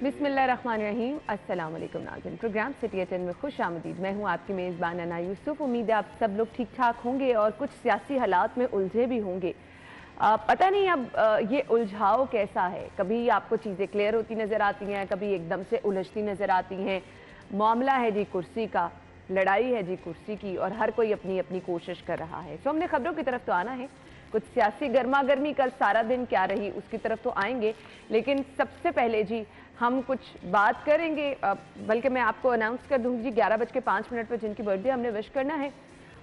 बिस्मिल्लाहिर्रहमानिर्रहीम। अस्सलाम वालेकुम नाज़रीन, प्रोग्राम सिटी 10 में खुश आमदीद। मैं हूँ आपकी मेज़बान अना यूसुफ। उम्मीद है आप सब लोग ठीक ठाक होंगे और कुछ सियासी हालात में उलझे भी होंगे। पता नहीं अब ये उलझाव कैसा है, कभी आपको चीज़ें क्लियर होती नज़र आती हैं, कभी एकदम से उलझती नज़र आती हैं। मामला है जी कुर्सी का, लड़ाई है जी कुर्सी की और हर कोई अपनी अपनी कोशिश कर रहा है। तो हमने खबरों की तरफ तो आना है, कुछ सियासी गर्मा गर्मी कल सारा दिन क्या रही उसकी तरफ तो आएंगे, लेकिन सबसे पहले जी हम कुछ बात करेंगे। बल्कि मैं आपको अनाउंस कर दूंगी जी 11:05 पर जिनकी बर्थडे हमने विश करना है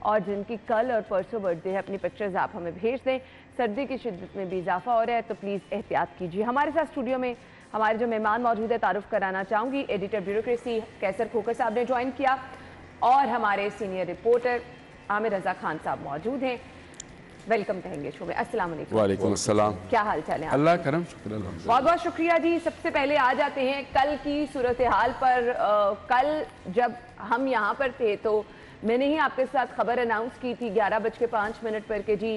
और जिनकी कल और परसों बर्थडे है, अपनी पिक्चर्स आप हमें भेज दें। सर्दी की शिद्दत में भी इजाफा हो रहा है तो प्लीज़ एहतियात कीजिए। हमारे साथ स्टूडियो में हमारे जो मेहमान मौजूद है तारुफ कराना चाहूँगी। एडिटर ब्यूरोक्रेसी कैसर खोकर साहब ने ज्वाइन किया और हमारे सीनियर रिपोर्टर आमिर रजा खान साहब मौजूद हैं। वेलकम कहेंगे शो में। अस्सलाम वालेकुम। वालेकुम अस्सलाम। क्या हाल चाल है? अल्लाह करम, शुक्र। बहुत बहुत शुक्रिया जी। सबसे पहले आ जाते हैं कल की सूरत हाल पर। कल जब हम यहाँ पर थे तो मैंने ही आपके साथ खबर अनाउंस की थी 11:05 पर कि जी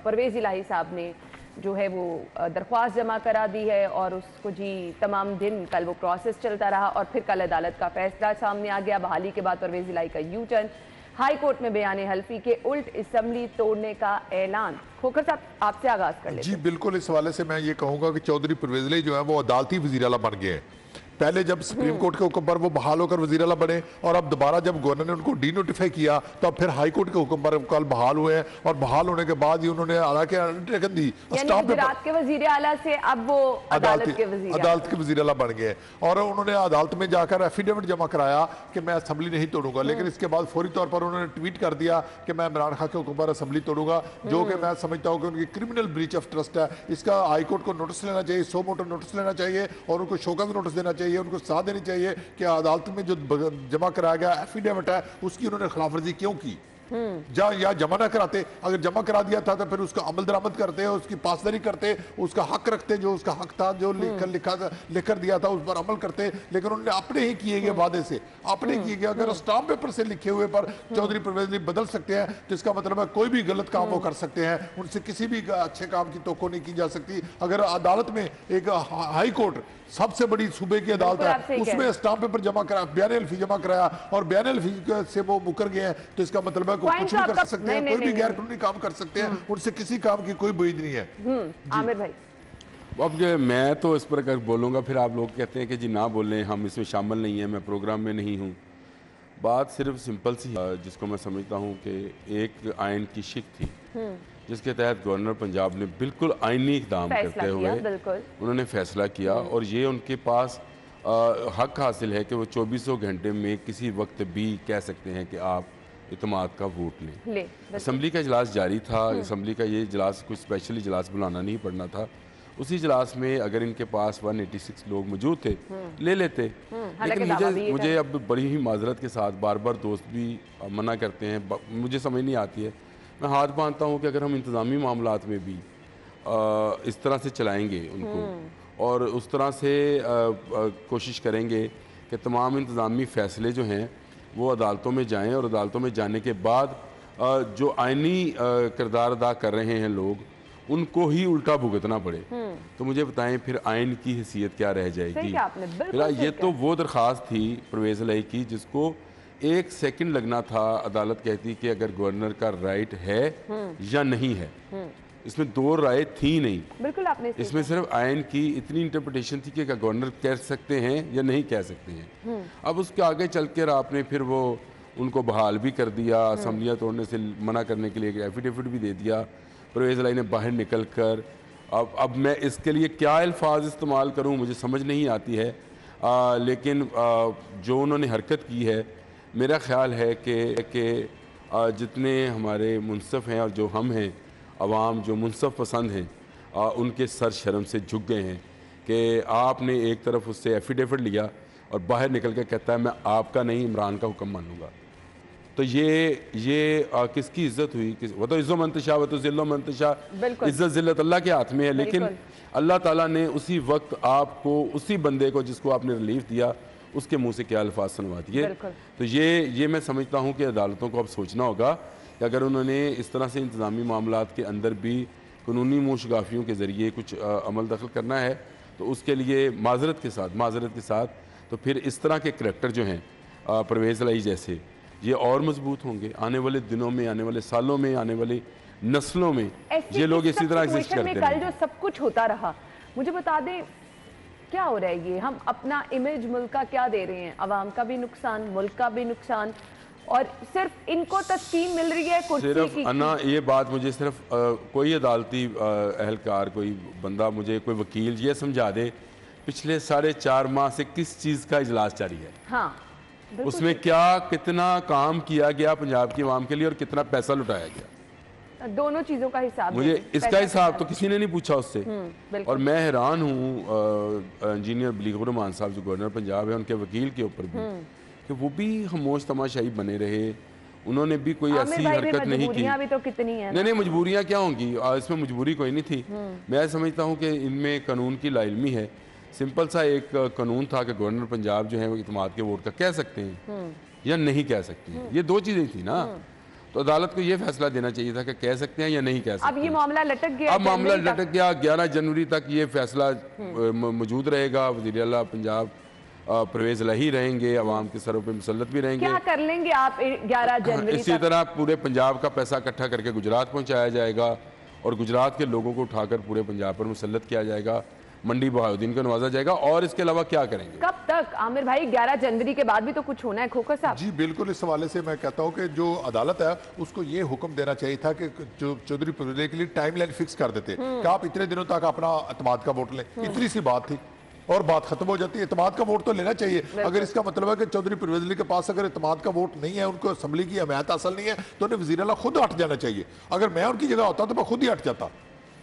परवेज़ इलाही साहब ने जो है वो दरख्वास्त जमा करा दी है और उसको जी तमाम दिन कल वो प्रोसेस चलता रहा और फिर कल अदालत का फैसला सामने आ गया। बहाली के बाद परवेज़ इलाही का यू टर्न, हाई कोर्ट में बयान हल्फी के उल्ट असम्बली तोड़ने का ऐलान। खोखर साहब आपसे आगाज कर लेते जी बिल्कुल, इस हवाले से मैं ये कहूँगा कि चौधरी परवेज़ इलाही जो है वो अदालती वज़ीर आला बन गए हैं। पहले जब सुप्रीम कोर्ट के हुक्म पर वो बहाल होकर वज़ीर आला बने और अब दोबारा जब गवर्नर ने उनको डीनोटिफाई किया तो अब फिर हाई कोर्ट के हुक्म पर कल बहाल हुए हैं और बहाल होने के बाद ही उन्होंने हालांकि अंडरटेकन दी गुजरात के वज़ीर आला से अब वो अदालत के वज़ीर आला बन गए और उन्होंने अदालत में जाकर एफिडेविट जमा कराया कि मैं असेंबली नहीं तोड़ूंगा। लेकिन इसके बाद फौरी तौर पर उन्होंने ट्वीट कर दिया कि मैं इमरान खान के हुक्म पर असेंबली तोड़ूंगा, जो कि मैं समझता हूँ कि उनकी क्रिमिनल ब्रीच ऑफ ट्रस्ट है। इसका हाई कोर्ट को नोटिस लेना चाहिए, सो मोटो नोटिस लेना चाहिए और उनको शोकस नोटिस देना चाहिए, उनको साथ देनी चाहिए कि अदालत में जो जमा कराया गया एफिडेविट है उसकी उन्होंने खिलाफवर्जी क्यों की। या जमा ना कराते, अगर जमा करा दिया था तो फिर उसका अमल दरामद करते, उसकी पासदारी करते, उसका हक रखते, जो उसका हक था जो लिख कर दिया था उस पर अमल करते। लेकिन उन्होंने अपने ही किए गए वादे से अपने किए गए, अगर स्टाम्प पेपर से लिखे हुए पर चौधरी परवेज़ इलाही बदल सकते हैं तो इसका मतलब है कोई भी गलत काम वो कर सकते हैं, उनसे किसी भी अच्छे काम की तोको नहीं की जा सकती। अगर अदालत में एक हाई कोर्ट सबसे बड़ी सूबे की अदालत है उसमें स्टाम्प पेपर जमा करा, बयान हल्फी जमा कराया और बयान हल्फी से वो मुकर गए हैं तो इसका मतलब है कुछ भी कर सकते हैं, कोई भी गैर कानूनी काम कर सकते हैं, उनसे किसी काम की कोई बुरीद नहीं है। आमिर भाई अब जो मैं तो इस पर अगर बोलूँगा फिर आप लोग कहते हैं कि जी ना बोलें, हम इसमें शामिल नहीं हैं, मैं प्रोग्राम में नहीं हूँ। बात सिर्फ सिंपल सी है जिसको मैं समझता हूँ कि एक आइन की शिक थी जिसके तहत गवर्नर पंजाब ने बिल्कुल आइनी इक़दाम करते हुए उन्होंने फैसला किया और ये उनके पास हक हासिल है कि वो 24 घंटे में किसी वक्त भी कह सकते हैं कि आप इत्मीनान का वोट लें। असम्बली का इजलास जारी था, असम्बली का ये इजलास कुछ स्पेशल इजलास बुलाना नहीं पड़ना था। उसी इजलास में अगर इनके पास 186 लोग मौजूद थे ले लेते। लेकिन मुझे अब बड़ी ही माजरत के साथ बार बार दोस्त भी मना करते हैं, मुझे समझ नहीं आती है। मैं हाथ बांधता हूँ कि अगर हम इंतज़ामी मामलात में भी इस तरह से चलाएँगे उनको और उस तरह से कोशिश करेंगे कि तमाम इंतज़ामी फ़ैसले जो हैं वो अदालतों में जाएं और अदालतों में जाने के बाद जो आइनी किरदार अदा कर रहे हैं लोग उनको ही उल्टा भुगतना पड़े तो मुझे बताएं फिर आइन की हैसियत क्या रह जाएगी। फिर ये तो वो दरख्वास्त थी परवेज़ इलाही की जिसको 1 सेकंड लगना था, अदालत कहती कि अगर गवर्नर का राइट है या नहीं है। इसमें दो राय थी नहीं, बिल्कुल आपने इसमें सिर्फ आइन की इतनी इंटरप्रिटेशन थी कि गवर्नर कह सकते हैं या नहीं कह सकते हैं। अब उसके आगे चल कर आपने फिर वो उनको बहाल भी कर दिया, असम्बलियाँ तोड़ने से मना करने के लिए एफिडेविट भी दे दिया। परवेज़ इलाही ने बाहर निकल कर अब मैं इसके लिए क्या अल्फाज इस्तेमाल करूँ मुझे समझ नहीं आती है। लेकिन जो उन्होंने हरकत की है मेरा ख्याल है कि जितने हमारे मुनसफ़ हैं और जो हम हैं अवाम जो मुनसफ़ पसंद हैं उनके सर शर्म से झुक गए हैं कि आपने एक तरफ उससे एफिडेविट लिया और बाहर निकल कर कहता है मैं आपका नहीं इमरान का हुक्म मानूंगा। तो ये किसकी इज्जत हुई? वो तो इज़्ज़ो मंतशा वो तो ज़िल्लो मंतशा, इज्जत ज़िल्लत अल्लाह के हाथ में है। लेकिन अल्लाह ताला ने उसी वक्त आपको उसी बंदे को जिसको आपने रिलीफ दिया उसके मुंह से क्या अल्फाज सुनवा दिए। तो ये मैं समझता हूँ कि अदालतों को अब सोचना होगा कि अगर उन्होंने इस तरह से इंतज़ामी मामलात के अंदर भी कानूनी मुशगाफियों के ज़रिए कुछ अमल दखल करना है तो तो उसके लिए माजरत के साथ तो फिर इस तरह के करैक्टर जो हैं परवेज़ लाई जैसे, ये और मजबूत होंगे आने वाले दिनों में, आने वाले सालों में, आने वाली नस्लों में। ये लोग इसी तरह एग्जिस्ट करते हैं। कल जो सब कुछ होता रहा, मुझे बता दें क्या हो रहा है? ये हम अपना इमेज मुल्क का क्या दे रहे हैं? अवाम का भी नुकसान, मुल्क का भी नुकसान, और सिर्फ इनको तस्कीन मिल रही है कुर्सी सिर्फ की। अन्ना ये बात मुझे सिर्फ कोई अदालती अहलकार, कोई बंदा, मुझे कोई वकील ये समझा दे पिछले 4.5 माह से किस चीज़ का इजलास जारी है। हाँ, उसमें क्या कितना काम किया गया पंजाब की आवाम के लिए और कितना पैसा लुटाया गया, दोनों चीजों का हिसाब मुझे इसका हिसाब तो किसी ने नहीं पूछा उससे। और मैं हैरान हूँ इंजीनियर बलीगुर रहमान साहब जो गवर्नर पंजाब है, उनके वकील के ऊपर भी कि वो भी खामोश तमाशाई बने रहे, उन्होंने भी कोई ऐसी हरकत नहीं की। भी तो कितनी है नहीं, मजबूरियाँ क्या होंगी, इसमें मजबूरी कोई नहीं थी। मैं समझता हूँ कि इनमें कानून की लाइलमी है। सिंपल सा एक कानून था कि गवर्नर पंजाब जो है वो इत्मीनान के वोट का कह सकते हैं या नहीं कह सकते हैं, ये 2 चीज़ें थी ना। तो अदालत को ये फैसला देना चाहिए था कि कह सकते हैं या नहीं कह सकते। अब ये मामला लटक गया, अब मामला लटक गया। 11 जनवरी तक ये फैसला मौजूद रहेगा। वज़ीर आला पंजाब परवेज़ लाई रहेंगे, अवाम के सरों पे मुसल्लत भी रहेंगे। क्या कर लेंगे आप 11 जनवरी इसी तरह पूरे पंजाब का पैसा इकट्ठा करके गुजरात पहुंचाया जाएगा और गुजरात के लोगों को उठाकर पूरे पंजाब पर मुसल्लत किया जाएगा, मंडी बहाउद्दीन को नवाजा जाएगा। और इसके अलावा क्या करेंगे? कब तक आमिर भाई? 11 जनवरी के बाद भी तो कुछ होना है खोखर साहब। जी बिल्कुल, इस हवाले से मैं कहता हूं कि जो अदालत है उसको ये हुक्म देना चाहिए था कि जो चौधरी परवेज़ के लिए टाइमलाइन फिक्स कर देते कि आप इतने दिनों तक अपना एतमाद का वोट लें। इतनी सी बात थी और बात खत्म हो जाती है। एतमाद का वोट तो लेना चाहिए। अगर इसका मतलब है कि चौधरी परवेज़ अली के पास अगर एतमाद का वोट नहीं है, उनको असम्बली की हमायत हासिल नहीं है, तो उन्हें वज़ीर आला खुद हट जाना चाहिए। अगर मैं उनकी जगह होता तो मैं खुद ही हट जाता।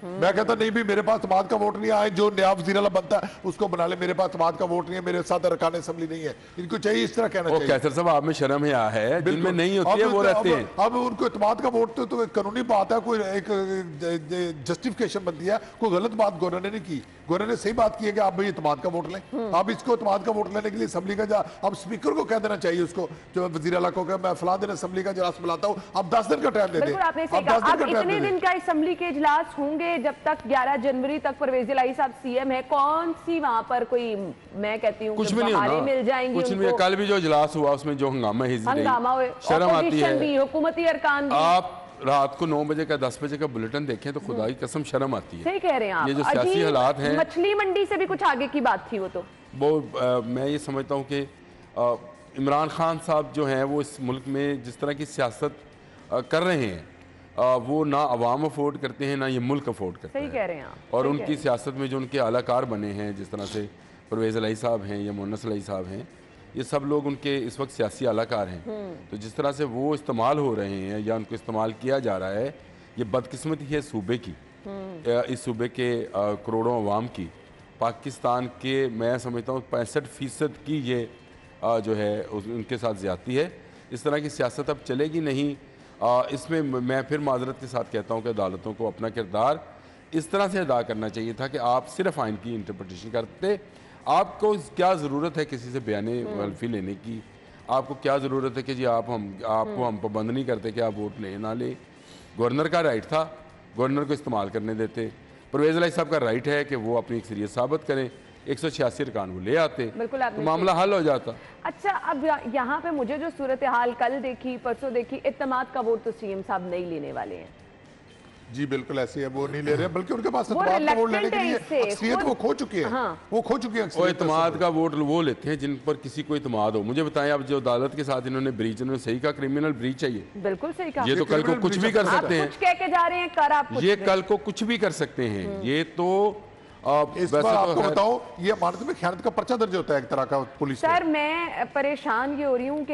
मैं कहता नहीं भी मेरे पास एतमाद का वोट नहीं आए, जो नया वज़ीर आला बनता है उसको बना ले, मेरे पास एतमाद का वोट नहीं है, मेरे साथ अरकान असेंबली नहीं है। इनको चाहिए इस तरह कहना चाहिए। कैसर साहब, आप में शर्म है, जिनमें नहीं होती है वो रहते हैं। अब उनको एतमाद का वोट तो कानूनी बात है, कोई एक जस्टिफिकेशन बनती है। कोई गलत बात गवर्नर ने नहीं की, गवर्नर ने सही बात की है कि आप भाई एतमाद का वोट लें। अब इसको एतमाद का वोट लेने के लिए असेंबली का जा, अब स्पीकर को कह देना चाहिए, उसको जो वज़ीर आला को, मैं फलां दिन असेंबली का इजलास बुलाता हूँ, अब 10 दिन का टाइम दे दें। अब इतने दिन का असेंबली के इजलास होंगे जब तक 11 जनवरी तक परवेज़ लाई साहब सीएम है। कौन सी वहां पर कोई, मैं कहती हूँ कुछ भी नहीं होना, मिल जाएंगे कुछ नहीं। कल भी जो इजलास हुआ उसमें जो हंगामा शर्म आती है। हुकूमती अरकान, आप रात को 9 बजे का 10 बजे का बुलेटिन देखें तो खुदा की कसम शर्म आती है। सही कह रहे हैं आप। ये जो सियासी हालात हैं, मछली मंडी से भी कुछ आगे की बात थी वो मैं ये समझता हूँ कि इमरान खान साहब जो हैं वो इस मुल्क में जिस तरह की सियासत कर रहे हैं वो ना अवाम अफोर्ड करते हैं, ना ये मुल्क अफोर्ड करते हैं। सही कह रहे हैं आप। और उनकी सियासत में जो उनके आलाकार बने हैं, जिस तरह से परवेज़ लाई साहब हैं या मुन्नस लाई साहब हैं, ये सब लोग उनके इस वक्त सियासी आलाकार हैं। तो जिस तरह से वो इस्तेमाल हो रहे हैं या उनको इस्तेमाल किया जा रहा है, ये बदकिस्मती है सूबे की, इस सूबे के करोड़ों अवाम की। पाकिस्तान के मैं समझता हूँ 65% की ये जो है उनके साथ ज़्यादती है। इस तरह की सियासत अब चलेगी नहीं। इसमें मैं फिर माजरत के साथ कहता हूँ कि अदालतों को अपना किरदार इस तरह से अदा करना चाहिए था कि आप सिर्फ आइन की इंटरप्रटेशन करते। आपको क्या ज़रूरत है किसी से बयान वल्फी लेने की? आपको क्या ज़रूरत है कि जी आपको हम पाबंद नहीं करते कि आप वोट लें ना लें। गवर्नर का राइट था, गवर्नर को इस्तेमाल करने देते। परवेज़ लाई साहब का राइट है कि वो अपनी अक्सरियत साबित करें, 186 अरकान वो ले आते, तो मामला हल हो जाता। अच्छा, अब यहाँ पे मुझे जो सूरत हाल कल देखी, परसों देखी, इत्तेमाद का वोट तो सीएम साहब नहीं लेने वाले हैं। जी बिल्कुल ऐसे है, वो नहीं ले रहे, बल्कि उनके पास इत्तेमाद का वोट लेने के लिए अक्सरियत वो खो चुके हैं। वो खो चुके हैं। इत्तेमाद का वोट वो लेते हैं जिन पर किसी को इत्तेमाद हो। मुझे बताएं, अब जो अदालत के साथ इन्होंने ब्रीच, इन्होंने सही कहा, क्रिमिनल ब्रीच है ये। बिल्कुल सही कहा। ये तो कल को कुछ भी कर सकते हैं, कुछ कह के जा रहे हैं, कर आप ये कल को कुछ भी कर सकते हैं। ये तो इस बार आपको बताओ, ये अमानत में खयानत का पर्चा दर्ज होता है एक तरह का पुलिस। सर मैं परेशान ये हो रही हूँ कि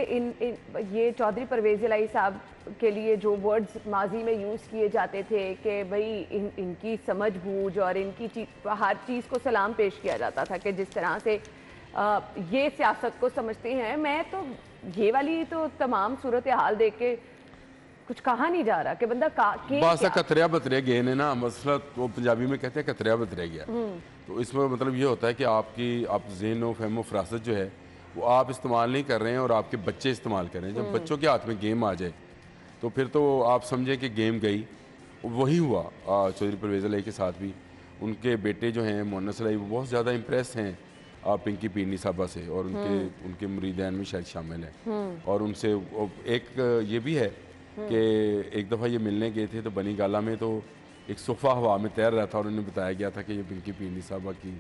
ये चौधरी परवेज़ लाई साहब के लिए जो वर्ड्स माजी में यूज़ किए जाते थे कि भाई इनकी समझ बूझ और इनकी हर चीज़ को सलाम पेश किया जाता था कि जिस तरह से ये सियासत को समझते हैं। मैं तो ये वाली तो तमाम सूरत हाल देख के कुछ कहा नहीं जा रहा कि बंदा बासा कतरिया बतरे गए ने ना, मसला वो पंजाबी में कहते हैं कतरिया बतरे गया। तो इसमें मतलब ये होता है कि आप ज़हन व फहम फरासत जो है वो आप इस्तेमाल नहीं कर रहे हैं और आपके बच्चे इस्तेमाल कर रहे हैं। जब बच्चों के हाथ में गेम आ जाए तो फिर तो आप समझें कि गेम गई। वही हुआ चौधरी परवेज़ लाई के साथ भी। उनके बेटे जो हैं मोहन्नद सलाई, वो बहुत ज़्यादा इम्प्रेस हैं पिंकी पीरनी साहबा से, और उनके मुरीदैन में शायद शामिल हैं। और उनसे एक ये भी है कि एक दफ़ा ये मिलने गए थे तो बनी गाला में, तो एक सोफ़ा हवा में तैर रहा था और उन्हें बताया गया था कि ये पिंकी पीरनी साहबा की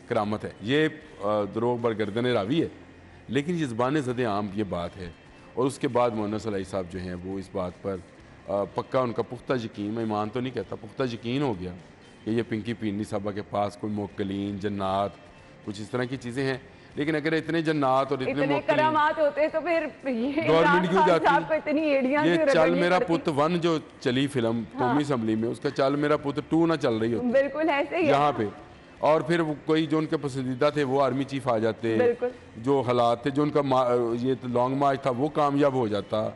करामत है। ये दरोग बरगर्दन रावी है, लेकिन ये ज़बान ज़द आम ये बात है। और उसके बाद मोहन्नद सलाई साहब जो हैं वो इस बात पर पक्का उनका पुख्ता यकीन, मैं ईमान तो नहीं कहता, पुख्ता यकीन हो गया कि ये पिंकी पीरनी साहबा के पास कोई मोक्कलीन जन्नात कुछ इस तरह की चीज़ें हैं। लेकिन अगर इतने जन्नात और इतने करामात होते तो फिर ये गवर्नमेंट क्यों जाती? इतनी एड़ियां ये क्यों चल रगड़नी मेरा पड़ती? पुत्र 1 जो चली फिल्म कौमी असम्बली में, उसका चल मेरा पुत्र 2 ना चल रही होती बिल्कुल ऐसे ही यहाँ पे। और फिर कोई जो उनके पसंदीदा थे वो आर्मी चीफ आ जाते, जो हालात थे, जो उनका ये लॉन्ग मार्च था वो कामयाब हो जाता,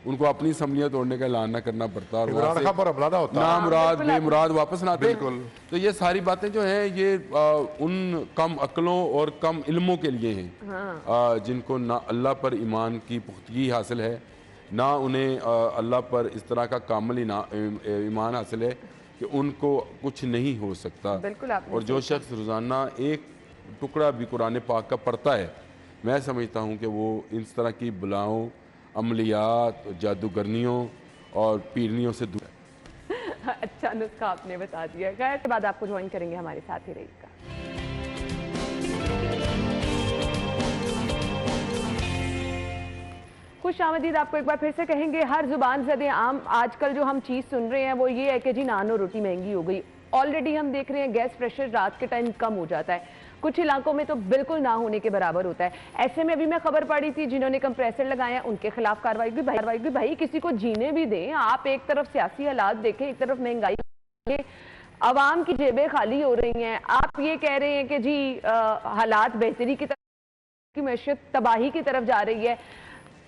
उनको अपनी असम्बलियाँ तोड़ने का ऐलान ना करना पड़ता और इमरान खान पर हमला ना होता, नामुराद बेमुराद वापस ना आते। बिल्कुल। तो ये सारी बातें जो हैं ये उन कम अक्लों और कम इल्मों के लिए हैं जिनको ना अल्लाह पर ईमान की पुख्तगी हासिल है, ना उन्हें अल्लाह पर इस तरह का कामिल ईमान हासिल है कि उनको कुछ नहीं हो सकता। और जो शख्स रोज़ाना एक टुकड़ा भी कुरान पाक का पढ़ता है, मैं समझता हूँ कि वो इस तरह की बुलाओं, अमलियात, जादूगरनियों और पीरनियों से दूर है। अच्छा नुस्खा आपने बता दिया। खैर के बाद आपको ज्वाइन करेंगे, हमारे साथ ही रहिएगा। खुश आमदीद आपको एक बार फिर से कहेंगे। हर जुबान ज़दे आम आजकल जो हम चीज़ सुन रहे हैं वो ये है कि जी नान और रोटी महंगी हो गई। ऑलरेडी हम देख रहे हैं गैस प्रेशर रात के टाइम कम हो जाता है, कुछ इलाकों में तो बिल्कुल ना होने के बराबर होता है। ऐसे में अभी मैं खबर पड़ी थी जिन्होंने कंप्रेसर लगाया उनके खिलाफ कार्रवाई भी। भाई किसी को जीने भी दें। आप एक तरफ सियासी हालात देखें, एक तरफ महंगाई, आवाम की जेबें खाली हो रही हैं। आप ये कह रहे हैं कि जी हालात बेहतरी की तरफ, की मैशत तबाही की तरफ जा रही है।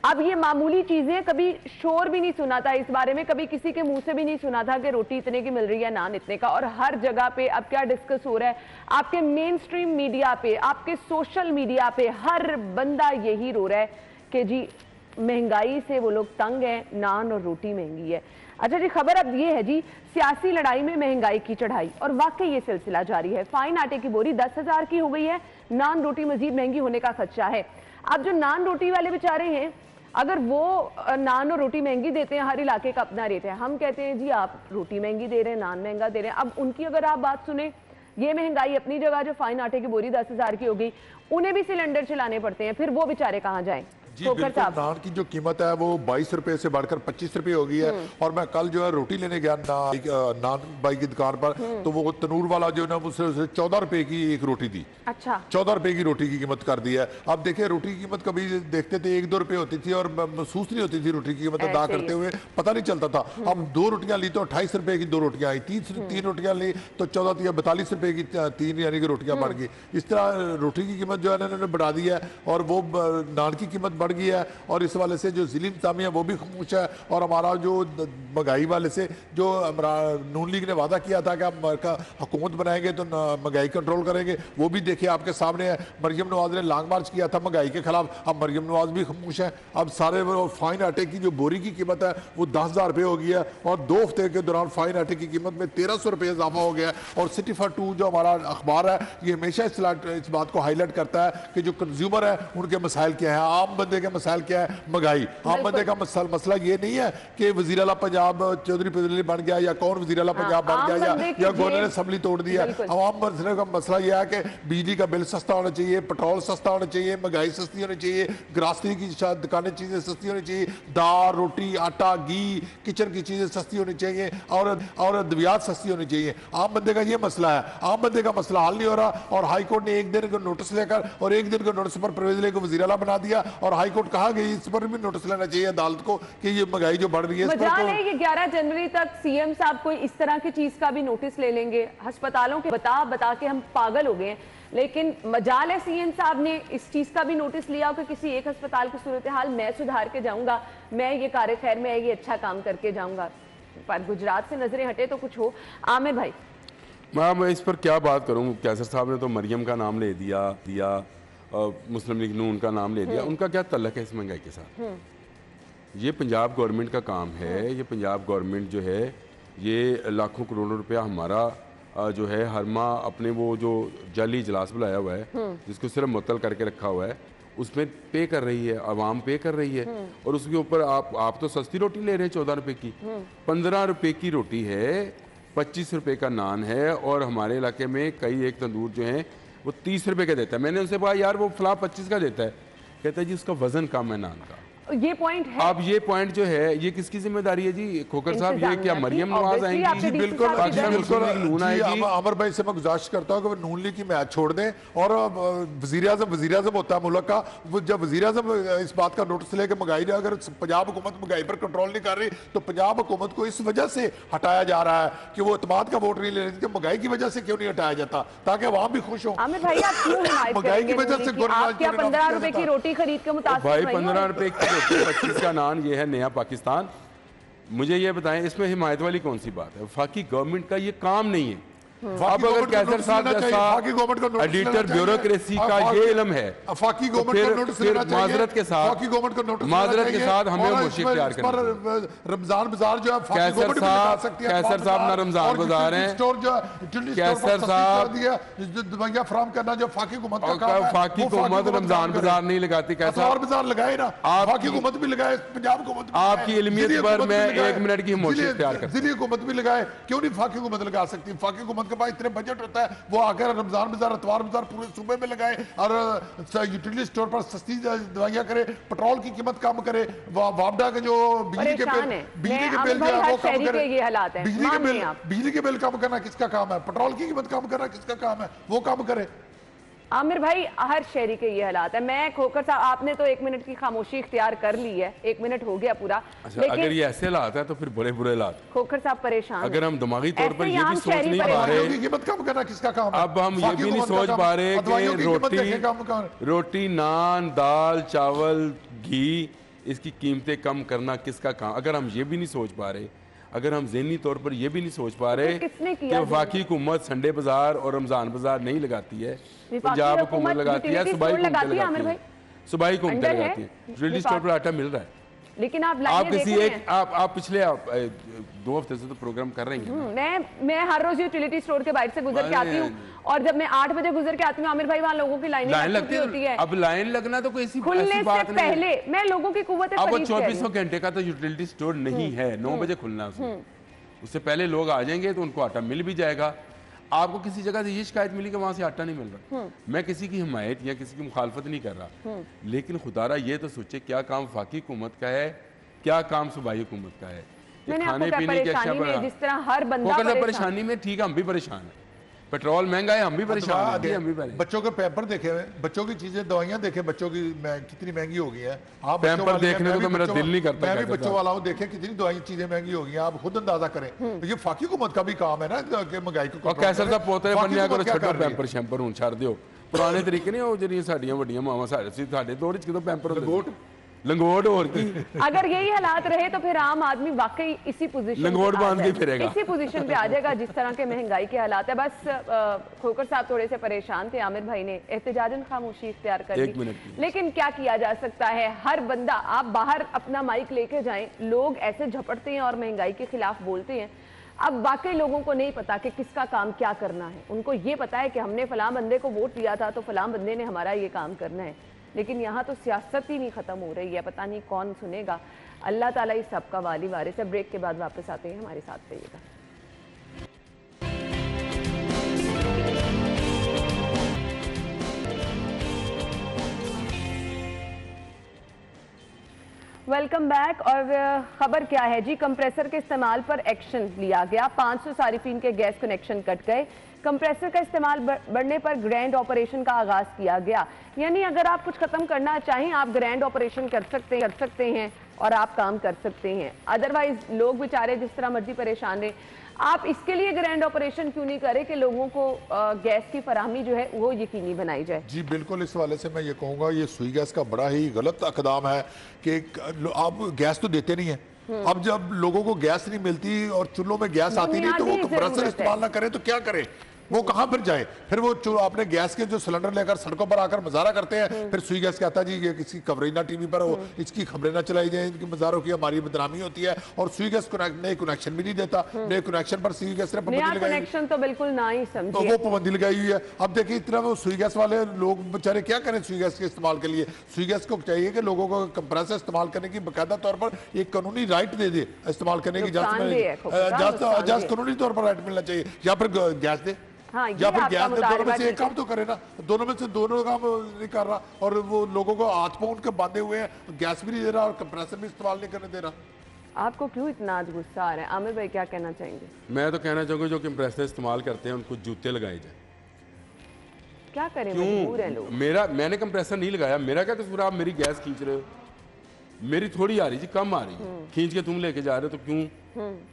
अब ये मामूली चीजें, कभी शोर भी नहीं सुना था इस बारे में, कभी किसी के मुंह से भी नहीं सुना था कि रोटी इतने की मिल रही है, नान इतने का। और हर जगह पे अब क्या डिस्कस हो रहा है, आपके मेन स्ट्रीम मीडिया पे, आपके सोशल मीडिया पे हर बंदा यही रो रहा है कि जी महंगाई से वो लोग तंग हैं, नान और रोटी महंगी है। अच्छा जी, खबर अब ये है जी, सियासी लड़ाई में महंगाई की चढ़ाई, और वाकई ये सिलसिला जारी है। फाइन आटे की बोरी 10,000 की हो गई है, नान रोटी मजीद महंगी होने का खदशा है। अब जो नान रोटी वाले बेचारे हैं, अगर वो नान और रोटी महंगी देते हैं, हर इलाके का अपना रेट है, हम कहते हैं जी आप रोटी महंगी दे रहे हैं, नान महंगा दे रहे हैं। अब उनकी अगर आप बात सुने, ये महंगाई अपनी जगह, जो फाइन आटे की बोरी 10,000 की हो गई, उन्हें भी सिलेंडर चलाने पड़ते हैं, फिर वो बेचारे कहाँ जाएं? जी बिल्कुल, नान की जो कीमत है वो 22 रुपए से बढ़कर 25 रुपए हो गई है। और मैं कल जो है रोटी लेने गया नान बाई की दुकान पर, तो वो तनूर वाला जो ना मुझसे 14 रुपए की एक रोटी दी। अच्छा, 14 रुपए की रोटी की कीमत कर दी है। अब देखिए, रोटी की कीमत कभी देखते थे 1-2 रुपए होती थी और महसूस नहीं होती थी रोटी की कीमत अदा करते हुए, पता नहीं चलता था। अब 2 रोटियां ली तो 28 रुपए की 2 रोटियां आई, 3 रोटियां ली तो 42 रुपए की 3 यानी कि रोटियां बढ़ गई। इस तरह रोटी की कीमत जो है इन्होंने बढ़ा दी है और वो नान की कीमत बढ़ गई है। और इस वाले से जो जिली इंतजामिया वो भी खामोश है। और हमारा जो महंगाई वाले से जो नून लीग ने वादा किया था कि हम हुकूमत बनाएंगे तो महंगाई कंट्रोल करेंगे, वो भी देखिए आपके सामने है। मरियम नवाज ने लॉन्ग मार्च किया था महंगाई के खिलाफ, अब मरियम नवाज भी खामोश है। अब सारे फाइन आटे की जो बोरी की कीमत है वो 10,000 रुपये हो गई है और 2 हफ्ते के दौरान फाइन आटे की कीमत में 1,300 रुपये इजाफा हो गया है। और सिटी फॉर 2 जो हमारा अखबार है, ये हमेशा इस बात को हाईलाइट करता है कि जो कंज्यूमर है उनके मसाइल क्या है, आम बंदे के मसाइल क्या है। महंगाई आम बंदे का मसला ये नहीं है कि वजीर आला पंजाब चौधरी पदली बन गया या कौन वजीर आला पंजाब बन गया या गवर्नर ने असम्बली तोड़ दिया। आम बंदे का मसला यह है कि बिजली का बिल सस्ता होना चाहिए, पेट्रोल सस्ता होना चाहिए, महंगाई सस्ती होनी चाहिए, ग्रासरी की दुकानें चीजें सस्ती होनी चाहिए, दाल रोटी आटा घी किचन की चीजें सस्ती होनी चाहिए और अद्वियात सस्ती होनी चाहिए। आम बंदे का ये मसला है। आम बंदे का मसला हल नहीं हो रहा और हाई कोर्ट ने एक दिन को नोटिस लेकर और एक दिन को नोटिस पर परवेज को वजीर आला बना दिया और हाई कोर्ट कहा गई इस पर भी नोटिस लेना चाहिए अदालत को कि ये महंगाई जो बढ़ रही है। मजाल है कि 11 जनवरी तक सीएम साहब कोई इस तरह की चीज का भी नोटिस ले लेंगे। अस्पतालों के बता के हम पागल हो गए हैं, लेकिन मजाल है सीएम साहब ने इस चीज का भी नोटिस लिया कि किसी एक अस्पताल की सूरत हाल मैं सुधार के जाऊंगा, मैं ये कार्य खैर में ये अच्छा काम करके जाऊंगा। पर गुजरात से नजरें हटे तो कुछ हो। आमिर भाई, मैं इस पर क्या बात करूं। कैसर साहब ने तो मरियम का नाम ले दिया मुस्लिम लीग नून का नाम ले दिया। उनका क्या तल्लक है इस महंगाई के साथ? ये पंजाब गवर्नमेंट का काम है। ये पंजाब गवर्नमेंट जो है ये लाखों करोड़ों रुपया हमारा जो है हर माह अपने वो जो जाली इजलास बुलाया हुआ है जिसको सिर्फ मुअत्तल करके रखा हुआ है उसमें पे कर रही है, आवाम पे कर रही है और उसके ऊपर आप तो सस्ती रोटी ले रहे हैं 14 रुपए की, 15 रुपए की रोटी है, 25 रुपए का नान है और हमारे इलाके में कई एक तंदूर जो है वो 30 रुपए का देता है। मैंने उनसे कहा यार वो फला 25 का देता है, कहता है जी उसका वजन कम है नान का। ये पॉइंट है। अब ये पॉइंट जो है ये किसकी जिम्मेदारी है जी? खोखर साहब, ये क्या मरियम नवाज आएंगी? जी बिल्कुल नून आएगी। आमिर भाई से मैं गुजारिश करता हूँ कि वो नून लीग की मैच छोड़ दें और वजीर आजम होता है मुल्क का, वो जब वजीर आजम इस बात का नोटिस ले कि महंगाई, अगर पंजाब हुकूमत महंगाई पर कंट्रोल नहीं कर रही तो पंजाब हुकूमत को इस वजह से हटाया जा रहा है कि वो एतमाद का वोट नहीं ले रही थी, महंगाई की वजह से क्यों नहीं हटाया जाता ताकि अवाम भी खुश हो। आमिर भाई आप क्यों महंगाई की वजह से 15 रुपए की रोटी खरीद के मुतासिर भाई 15 रुपए की रोटी 25 का नान, ये है नया पाकिस्तान। मुझे ये बताएं इसमें हिमायत वाली कौन सी बात है? वफाकी गवर्नमेंट का ये काम नहीं है। अब अगर कैसर साहब जैसा एडिटर ब्यूरोक्रेसी का ये इल्म है तो फिर माजरत के साथ हमें मुशी इख्तियार करना। रमजान बाजार जो है कैसर साहब ना रमजान बाजार है, कैसर साहब दवाइयां फराहम करना जो फाकी हुकूमत का काम है। फाकी हुकूमत रमजान बाजार नहीं लगाती, कैसा बाजार लगाए ना, फाकी हुकूमत भी लगाए, पंजाब हुकूमत आपकी इल्मियत पर मैं 1 मिनट की मोशी इख्तियार करता हूं। जिली हुकूमत भी लगाए, क्यों नहीं फाकी हुकूमत लगा सकती? फाकी हुकूमत के पास इतने बजट होता है, वो आकर रमजान बाजार अतवार बाजार पूरे सूबे में लगाए और यूटिलिटी स्टोर पर सस्ती दवाइयां करे, पेट्रोल की कीमत कम करे, वापडा के जो बिजली के बिल जो है वो कम करे। बिजली के बिल कम करना किसका काम है? पेट्रोल की कीमत कम करना किसका काम है? वो कम करे। आमिर भाई हर शहरी के ये हालात है। मैं खोकर साहब, आपने तो 1 मिनट की खामोशी इख्तियार कर ली है, 1 मिनट हो गया पूरा। अच्छा, अगर ये ऐसे हालात है तो फिर बड़े बुरे हालात। खोकर साहब परेशान, अगर हम दिमागी तौर पर ये भी सोच नहीं पा रहे, कीमत कम करना किसका काम है? अब हम ये भी नहीं सोच पा रहे कि रोटी, नान, दाल, चावल, घी, इसकी कीमतें कम करना किसका काम? अगर हम ये भी नहीं सोच पा रहे, अगर हम ज़हनी तौर पर यह भी नहीं सोच पा रहे कि वफाकी हुकूमत संडे बाजार और रमजान बाजार नहीं लगाती है, पंजाब हुकूमत लगाती है, सूबाई हुकूमत लगाती है, सूबाई हुकूमत लगाती है, यूटिलिटी स्टोर पर आटा मिल रहा है। लेकिन आप किसी एक आप पिछले 2 हफ्ते से तो प्रोग्राम कर रही हैं। मैं हर रोज यूटिलिटी स्टोर के बाहर से गुजर के आती हूँ और जब मैं 8 बजे गुजर के आती हूँ आमिर भाई, वहाँ लोगों की लाइन लगती होती है। अब लाइन लगना तो कोई ऐसी बात नहीं, पहले मैं लोगों की कुव्वत, अब वो 24 घंटे का तो यूटिलिटी स्टोर नहीं है, 9 बजे खुलना है, उससे पहले लोग आ जाएंगे तो उनको आटा मिल भी जाएगा। आपको किसी जगह से ये शिकायत मिली कि वहां से आटा नहीं मिल रहा, मैं किसी की हिमायत या किसी की मुखालफत नहीं कर रहा, लेकिन खुदारा ये तो सोचे क्या काम वफाकी हुकूमत का है, क्या काम सूबाई हुकूमत का है। खाने पीने की अशिया जिस तरह हर बंदा परेशानी में, ठीक है हम भी परेशान है, पेट्रोल महंगा है, हम भी परेशान हैं, हम भी परेशान। बच्चों के पैम्पर देखे हुए, बच्चों की चीजें, दवाइयां देखे, बच्चों की कितनी महंगी हो गई है। आप पैम्पर देखने को तो मेरा दिल नहीं करता, मैं भी बच्चों वाला हूँ, देखे कितनी दवाई चीजें महंगी हो गई हैं, आप खुद अंदाजा करें। तो ये फाकी हुकूमत का भी काम है ना कि महंगाई को। और कैसर साहब पोतरे बनने करो, छड्डो पैम्पर शैम्पर हूं छड़ दियो, पुराने तरीके नहीं हो ਜਿਹੜੀਆਂ ਸਾਡੀਆਂ ਵੱਡੀਆਂ ਮਾਵਾਂ ਸਾਡੇ ਦੌਰ ਵਿੱਚ ਕਿਦੋਂ ਪੈਂਪਰ ਹੁੰਦੇ लंगोट और की। अगर यही हालात रहे तो फिर आम आदमी वाकई इसी पोजीशन लंगोट बांध के फिरेगा, इसी पोजीशन पे आ जाएगा जिस तरह के महंगाई के हालात है। बस खोकर साहब थोड़े से परेशान थे, आमिर भाई ने एहतजाजन खामोशी इख्तियार कर ली, लेकिन क्या किया जा सकता है? हर बंदा, आप बाहर अपना माइक लेके जाएं, लोग ऐसे झपटते हैं और महंगाई के खिलाफ बोलते हैं। अब वाकई लोगों को नहीं पता कि किसका काम क्या करना है। उनको ये पता है कि हमने फलां बंदे को वोट दिया था तो फलां बंदे ने हमारा ये काम करना है, लेकिन यहाँ तो सियासत ही नहीं खत्म हो रही है। पता नहीं कौन सुनेगा। अल्लाह ताला इस सबका वाली वारिस है। ब्रेक के बाद वापस आते हैं, हमारे साथ रहिएगा। Welcome back. और खबर क्या है जी? कंप्रेसर के इस्तेमाल पर एक्शन लिया गया, 500 सारिफीन के गैस कनेक्शन कट गए। कंप्रेसर का इस्तेमाल बढ़ने पर ग्रैंड ऑपरेशन का आगाज किया गया। यानी अगर आप कुछ खत्म करना चाहें, आप ग्रैंड ऑपरेशन कर सकते हैं और आप काम कर सकते हैं। अदरवाइज लोग बेचारे जिस तरह मर्जी परेशान रहे, आप इसके लिए ग्रैंड ऑपरेशन क्यों नहीं करें कि लोगों को गैस की फराहमी जो है वो यकीनी बनाई जाए? जी बिल्कुल, इस वाले से मैं ये कहूँगा ये सुई गैस का बड़ा ही गलत अकदाम है कि आप गैस तो देते नहीं है। अब जब लोगों को गैस नहीं मिलती और चूल्हों में गैस आती नहीं तो वो कंप्रेसर इस्तेमाल ना करें तो क्या करें? वो कहाँ फिर जाए? फिर वो जो आपने गैस के जो सिलेंडर लेकर सड़कों पर आकर मुजाहरा करते हैं, फिर सुई गैस कहता है जी ये किसी कवरेज ना टीवी पर हो, इसकी खबरें ना चलाई जाए, इनकी मुजाहरों की हमारी बदनामी होती है। और सुई गैस नए कनेक्शन भी नहीं देता, नए कनेक्शन पर सुई गैस ने पाबंदी लगाई, कनेक्शन तो बिल्कुल ना ही तो समझिए। वो पाबंदी लगाई हुई है। अब देखिए इतना वो सुई गैस वाले लोग बेचारे क्या करें सुई गैस के इस्तेमाल के लिए? सुई गैस को चाहिए कि लोगों को कंप्रेसर इस्तेमाल करने की बाकायदा तौर पर एक कानूनी राइट दे दे, इस्तेमाल करने की इजाजत कानूनी तौर पर राइट मिलना चाहिए, या फिर गैस दे, हाँ, या फिर गैस दे। दोनों में से एक है। काम तो करे ना, दोनों में से दोनों काम नहीं कर रहा, और वो लोगों को हाथ पांव उनके बांधे हुए हैं, गैस भी नहीं दे रहा और कंप्रेसर भी इस्तेमाल नहीं करने दे रहा। आपको क्यों इतना आज गुस्सा आ रहा है? आमिर भाई क्या कहना चाहेंगे? मैं तो कहना चाहूँगा जो कंप्रेसर इस्तेमाल करते हैं उनको जूते लगाए जाए। क्या करें, मजबूर हैं लोग। मैंने कंप्रेसर नहीं लगाया, मेरा क्या कसूर? आप मेरी गैस खींच रहे हो, मेरी थोड़ी आ रही जी, कम आ रही, खींच के तुम लेके जा रहे हो, तो क्यों?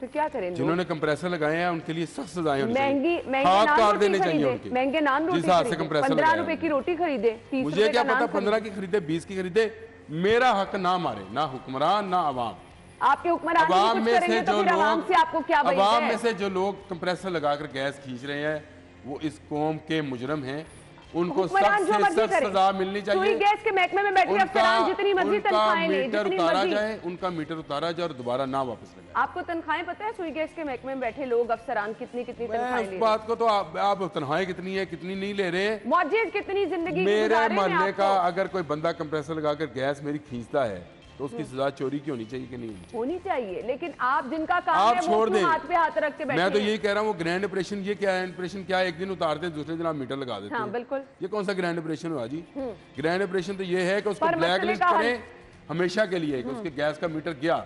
तो क्या करें? जिन्होंने कंप्रेसर लगाए हैं उनके लिए सख्त सजाएं होनी महंगी चाहिए, हाथ काट देने चाहिए खरीदे, उनके, महंगे नान रोटी जिस हाथ से कंप्रेसर 15 रुपए की रोटी खरीदे, 30 मुझे क्या रुपए का पता नान 15 की खरीदे 20 की खरीदे, मेरा हक ना मारे ना हुक्मरान ना अवाम। आपके हुक्मरान अवाम कुछ में करेंगे से तो जो फिर अवाम से आपको क्या लोग, वहीद अवाम है? में से जो लोग कंप्रेसर लगाकर गैस खींच रहे हैं वो इस कौम के मुजरम हैं, उनको हुक्मरान जो सख्त मर्जी से सख्त करे, सजा मिलनी सुई चाहिए। गैस के महकमे में बैठे अफसरान जितनी मर्जी तनख्वाहें ले, मीटर जितनी उतारा मर्जी। जाए, उनका मीटर उतारा जाए और दोबारा ना वापस लगाए। आपको तनख्वाहें पता है? सुई गैस के महकमे में बैठे लोग अफसरान कितनी मैं तनख्वाहें उस ले? बात को तो आप तनख्वाहें कितनी है कितनी नहीं ले रहे हैं, मौजूद कितनी जिंदगी मेरे गुजार रहे हैं मोहल्ले का आपको? अगर कोई बंदा कंप्रेसर लगाकर गैस मेरी खींचता है तो उसकी सजा चोरी की होनी चाहिए कि नहीं होनी चाहिए? होनी चाहिए, लेकिन आप जिनका काम आप है वो छोड़ क्यों दें। हाथ पे हाथ रख के बैठे मैं तो हैं? यही कह रहा हूँ, वो ग्रैंड ऑपरेशन, ये क्या है ऑपरेशन? क्या है, एक दिन उतारते हैं दूसरे दिन आप मीटर लगा देते हाँ हैं, बिल्कुल। ये कौन सा ग्रैंड ऑपरेशन हुआ जी? ग्रैंड ऑपरेशन तो ये है कि उसको पर ब्लैक मसले लिस्ट का करें हमेशा के लिए कि उसके गैस का मीटर गया।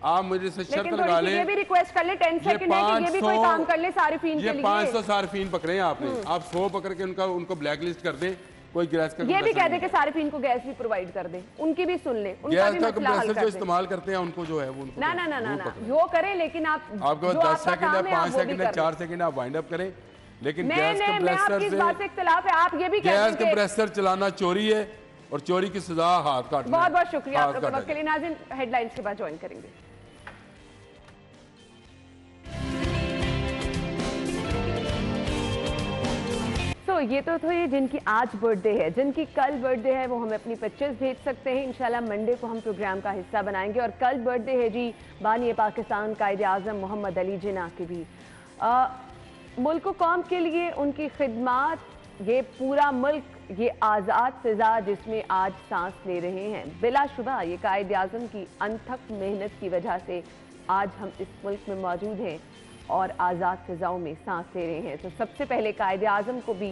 आप मुझे से शर्त लेकिन लगा थोड़ी सी ये लें, भी रिक्वेस्ट कर ले 10 सेकंड है कि ये भी कोई काम कर ले सारिफीन के ये लिए। 500 सार्फिन पकड़े हैं आपने, आप 100 पकड़ के उनको ब्लैक लिस्ट कर दें, कोई गैस का ये भी compressor कह दे नहीं कि सारिफीन को गैस भी प्रोवाइड कर दे, उनकी भी सुन ले, है। उनका गैस भी का मसला हल कंप्रेसर कर जो दे। इस्तेमाल करते हैं उनको जो है वो उनको ना ना ना ना वो ना पकड़े। वो करे, लेकिन आप आपके जो पास 10 आपका सेकंड है, काम है, 5 आप वो भी सेकंड है, कर 4 सेकंड आप वाइंड अप करें, लेकिन नहीं गैस नहीं, मैं आपकी इस बात से कंप्रेसर इख्तिलाफ है। आप ये भी से कह गैस दें कि कंप्रेसर चलाना चोरी है और चोरी की सजा हाथ काटना। बहुत बहुत शुक्रिया हाथ आप लोगों के काटा वक्त के लिए। नाज़रीन, हेडलाइंस के बाद ज्वाइन करेंगे। तो ये तो थे जिनकी आज बर्थडे है, जिनकी कल बर्थडे है वो हमें अपनी पिक्चर्स भेज सकते हैं। इंशाल्लाह मंडे को हम प्रोग्राम का हिस्सा बनाएंगे। और कल बर्थडे है जी बानी पाकिस्तान कायदे आज़म मोहम्मद अली जिन्ना की भी। मुल्क कौम के लिए उनकी खिदमात, ये पूरा मुल्क ये आज़ाद फिजा जिसमें आज सांस ले रहे हैं, बिलाशुबा ये कायदे आज़म की अनथक मेहनत की वजह से आज हम इस मुल्क में मौजूद हैं और आज़ाद फिजाओं में सांस ले रहे हैं। तो सबसे पहले कायदे आज़म को भी,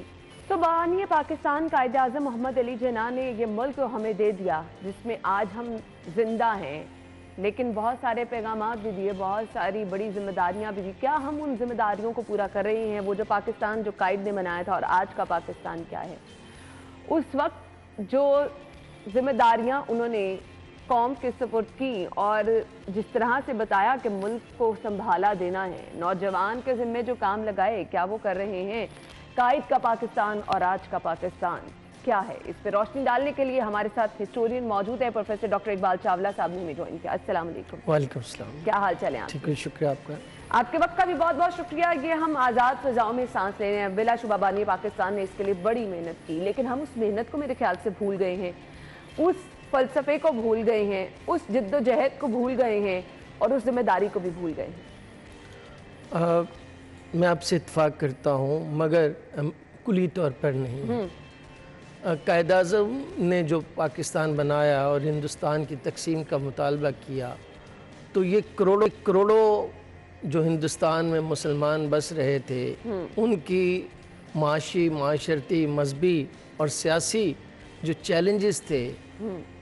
तो बानी पाकिस्तान कायदे आज़म मोहम्मद अली जिन्ना ने ये मुल्क हमें दे दिया जिसमें आज हम जिंदा हैं, लेकिन बहुत सारे पैगामात भी दिए, बहुत सारी बड़ी जिम्मेदारियां भी दी। क्या हम उन जिम्मेदारियों को पूरा कर रहे हैं? वो जो पाकिस्तान जो कायद ने बनाया था और आज का पाकिस्तान क्या है? उस वक्त जो जिम्मेदारियां उन्होंने कौम के सुपुर्द की और जिस तरह से बताया कि मुल्क को संभाला देना है, नौजवान के जिम्मे जो काम लगाए, क्या वो कर रहे हैं? कायद का पाकिस्तान और आज का पाकिस्तान क्या है? इस पर रोशनी डालने के लिए हमारे साथ हिस्टोरियन मौजूद है, प्रोफेसर डॉक्टर इकबाल चावला साहब ने हमें ज्वाइन किया। अस्सलाम वालेकुम। वालेकुम सलाम। क्या हाल चाल है? ठीक है, शुक्रिया आपका। आपके वक्त का भी बहुत बहुत शुक्रिया। ये हम आज़ाद फिजाओं में सांस ले रहे हैं, बिलाशुबा बानी पाकिस्तान ने इसके लिए बड़ी मेहनत की, लेकिन हम उस मेहनत को मेरे ख्याल से भूल गए हैं, उस फलसफे को भूल गए हैं, उस जिद्दोजहद को भूल गए हैं और उस जिम्मेदारी को भी भूल गए हैं। मैं आपसे इत्तेफाक करता हूँ, मगर कुली तौर पर नहीं। कायद आज़म ने जो पाकिस्तान बनाया और हिंदुस्तान की तकसीम का मुतालबा किया, तो ये करोड़ों जो हिंदुस्तान में मुसलमान बस रहे थे, उनकी माशी, माशरती, मजहबी और सियासी जो चैलेंजेस थे,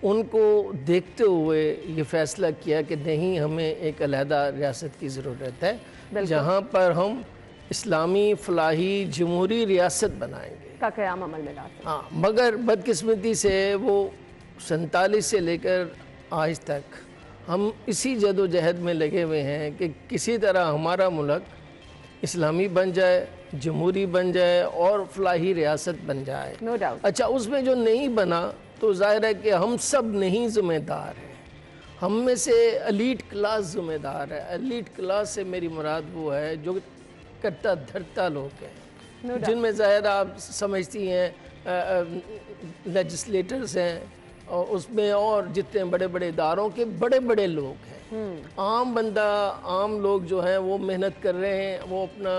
उनको देखते हुए ये फ़ैसला किया कि नहीं, हमें एक अलहदा रियासत की ज़रूरत है जहाँ पर हम इस्लामी फलाही जमहूरी रियासत बनाएंगे का क़याम अमल में ला सकते। हाँ, मगर बदकिस्मती से वो 47 से लेकर आज तक हम इसी जदोजहद में लगे हुए हैं कि किसी तरह हमारा मुल्क इस्लामी बन जाए, जमहूरी बन जाए और फलाही रियासत बन जाए। No doubt. अच्छा, उसमें जो नहीं बना तो जाहिर है कि हम सब नहीं ज़िम्मेदार हैं, हम में से एलीट क्लास ज़िम्मेदार है। एलीट क्लास से मेरी मुराद वो है जो करता धरता लोग हैं, doubt. जिनमें ज़ाहिर आप समझती हैं लेजिस्लेटर्स हैं, और उसमें और जितने बड़े बड़े इदारों के बड़े बड़े लोग हैं। आम बंदा, आम लोग जो हैं वो मेहनत कर रहे हैं, वो अपना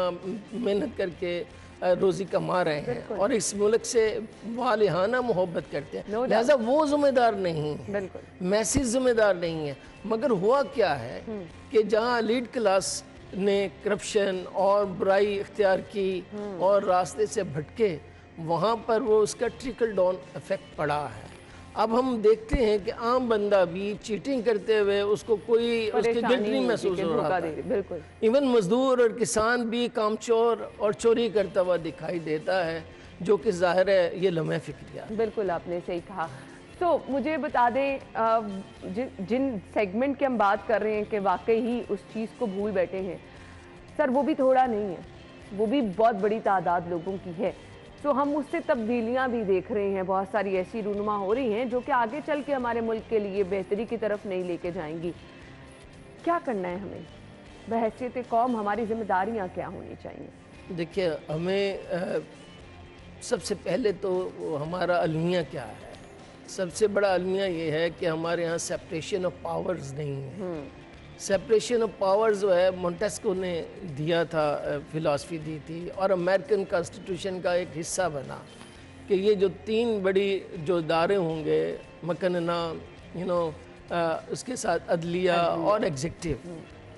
मेहनत करके रोज़ी कमा रहे हैं और इस मुल्क से वालिहाना मोहब्बत करते हैं। No doubt. लिहाजा वो ज़िम्मेदार नहीं है, बिल्कुल। मैसेज ज़िम्मेदार नहीं है। मगर हुआ क्या है कि जहाँ लीड क्लास ने करप्शन और बुराई इख्तियार की और रास्ते से भटके, वहाँ पर वो उसका ट्रिकल डाउन इफेक्ट पड़ा है। अब हम देखते हैं कि आम बंदा भी चीटिंग करते हुए उसको कोई उसकी गिल्ट नहीं महसूस हो रहा है। बिल्कुल। इवन मजदूर और किसान भी कामचोर और चोरी करता हुआ दिखाई देता है, जो कि जाहिर है ये लम्हे फिक्रिया। बिल्कुल आपने सही कहा। तो मुझे बता दें जिन सेगमेंट की हम बात कर रहे हैं कि वाकई ही उस चीज़ को भूल बैठे हैं सर, वो भी थोड़ा नहीं है, वो भी बहुत बड़ी तादाद लोगों की है। तो हम उससे तब्दीलियां भी देख रहे हैं, बहुत सारी ऐसी रूनुमा हो रही हैं जो कि आगे चल के हमारे मुल्क के लिए बेहतरी की तरफ नहीं लेके जाएंगी। क्या करना है हमें, बहैसियत कौम हमारी जिम्मेदारियां क्या होनी चाहिए? देखिए, हमें सबसे पहले तो हमारा अलमिया क्या है। सबसे बड़ा अलमिया ये है कि हमारे यहाँ सेपरेशन ऑफ पावर्स नहीं है। सेपरेशन ऑफ पावर्स जो है मोंटेस्को ने दिया था, फिलॉसफी दी थी और अमेरिकन कॉन्स्टिट्यूशन का एक हिस्सा बना कि ये जो तीन बड़ी जो इदारे होंगे, मकनना, उसके साथ अदलिया और एग्जीक्यूटिव,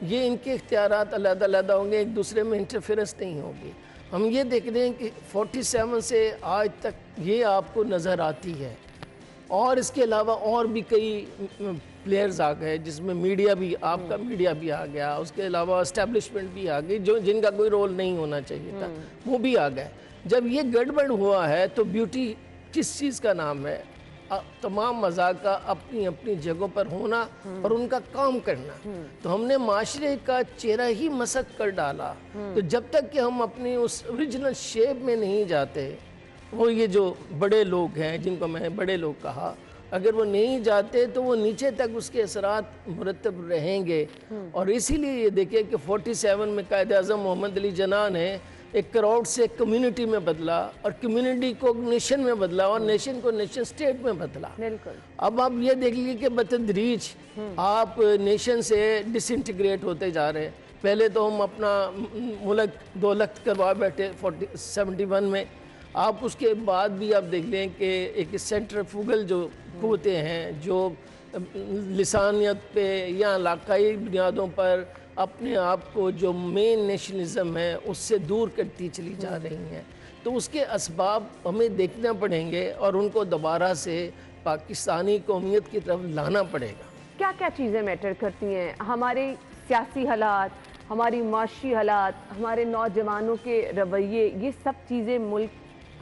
ये इनके इख्तियारात अलग-अलग होंगे, एक दूसरे में इंटरफेरेंस नहीं होगी। हम ये देख रहे हैं कि 47 से आज तक ये आपको नज़र आती है। और इसके अलावा और भी कई प्लेयर्स आ गए, जिसमें मीडिया भी, आपका मीडिया भी आ गया, उसके अलावा एस्टेब्लिशमेंट भी आ गई, जो जिनका कोई रोल नहीं होना चाहिए था वो भी आ गए। जब ये गड़बड़ हुआ है तो ब्यूटी किस चीज़ का नाम है? तमाम मज़ाक का अपनी अपनी जगहों पर होना और उनका काम करना। तो हमने माशरे का चेहरा ही मसक कर डाला। तो जब तक कि हम अपनी उस ओरिजिनल शेप में नहीं जाते, वो ये जो बड़े लोग हैं, जिनको मैंने बड़े लोग कहा, अगर वो नहीं जाते तो वो नीचे तक उसके असरात मुरतब रहेंगे। और इसीलिए ये देखिए कि 47 में कायद आज़म मोहम्मद अली जिन्ना ने एक क्राउड से कम्युनिटी में बदला और कम्युनिटी को नेशन में बदला और नेशन को नेशन स्टेट में बदला। बिल्कुल। अब आप ये देख लीजिए कि बतदरीज आप नेशन से डिसइंटीग्रेट होते जा रहे हैं। पहले तो हम अपना मुल्क दौलत करवा बैठे 71 में, आप उसके बाद भी आप देख लें कि एक सेंट्रीफ्यूगल जो कुव्वतें हैं जो लिसानियत पे या इलाकाई बुनियादों पर अपने आप को जो मेन नेशनलिज्म है उससे दूर करती चली जा रही हैं, तो उसके असबाब हमें देखना पड़ेंगे और उनको दोबारा से पाकिस्तानी कौमियत की तरफ लाना पड़ेगा। क्या क्या चीज़ें मैटर करती हैं? हमारे सियासी हालात, हमारी माशी हालात, हमारे नौजवानों के रवैये, ये सब चीज़ें मुल्क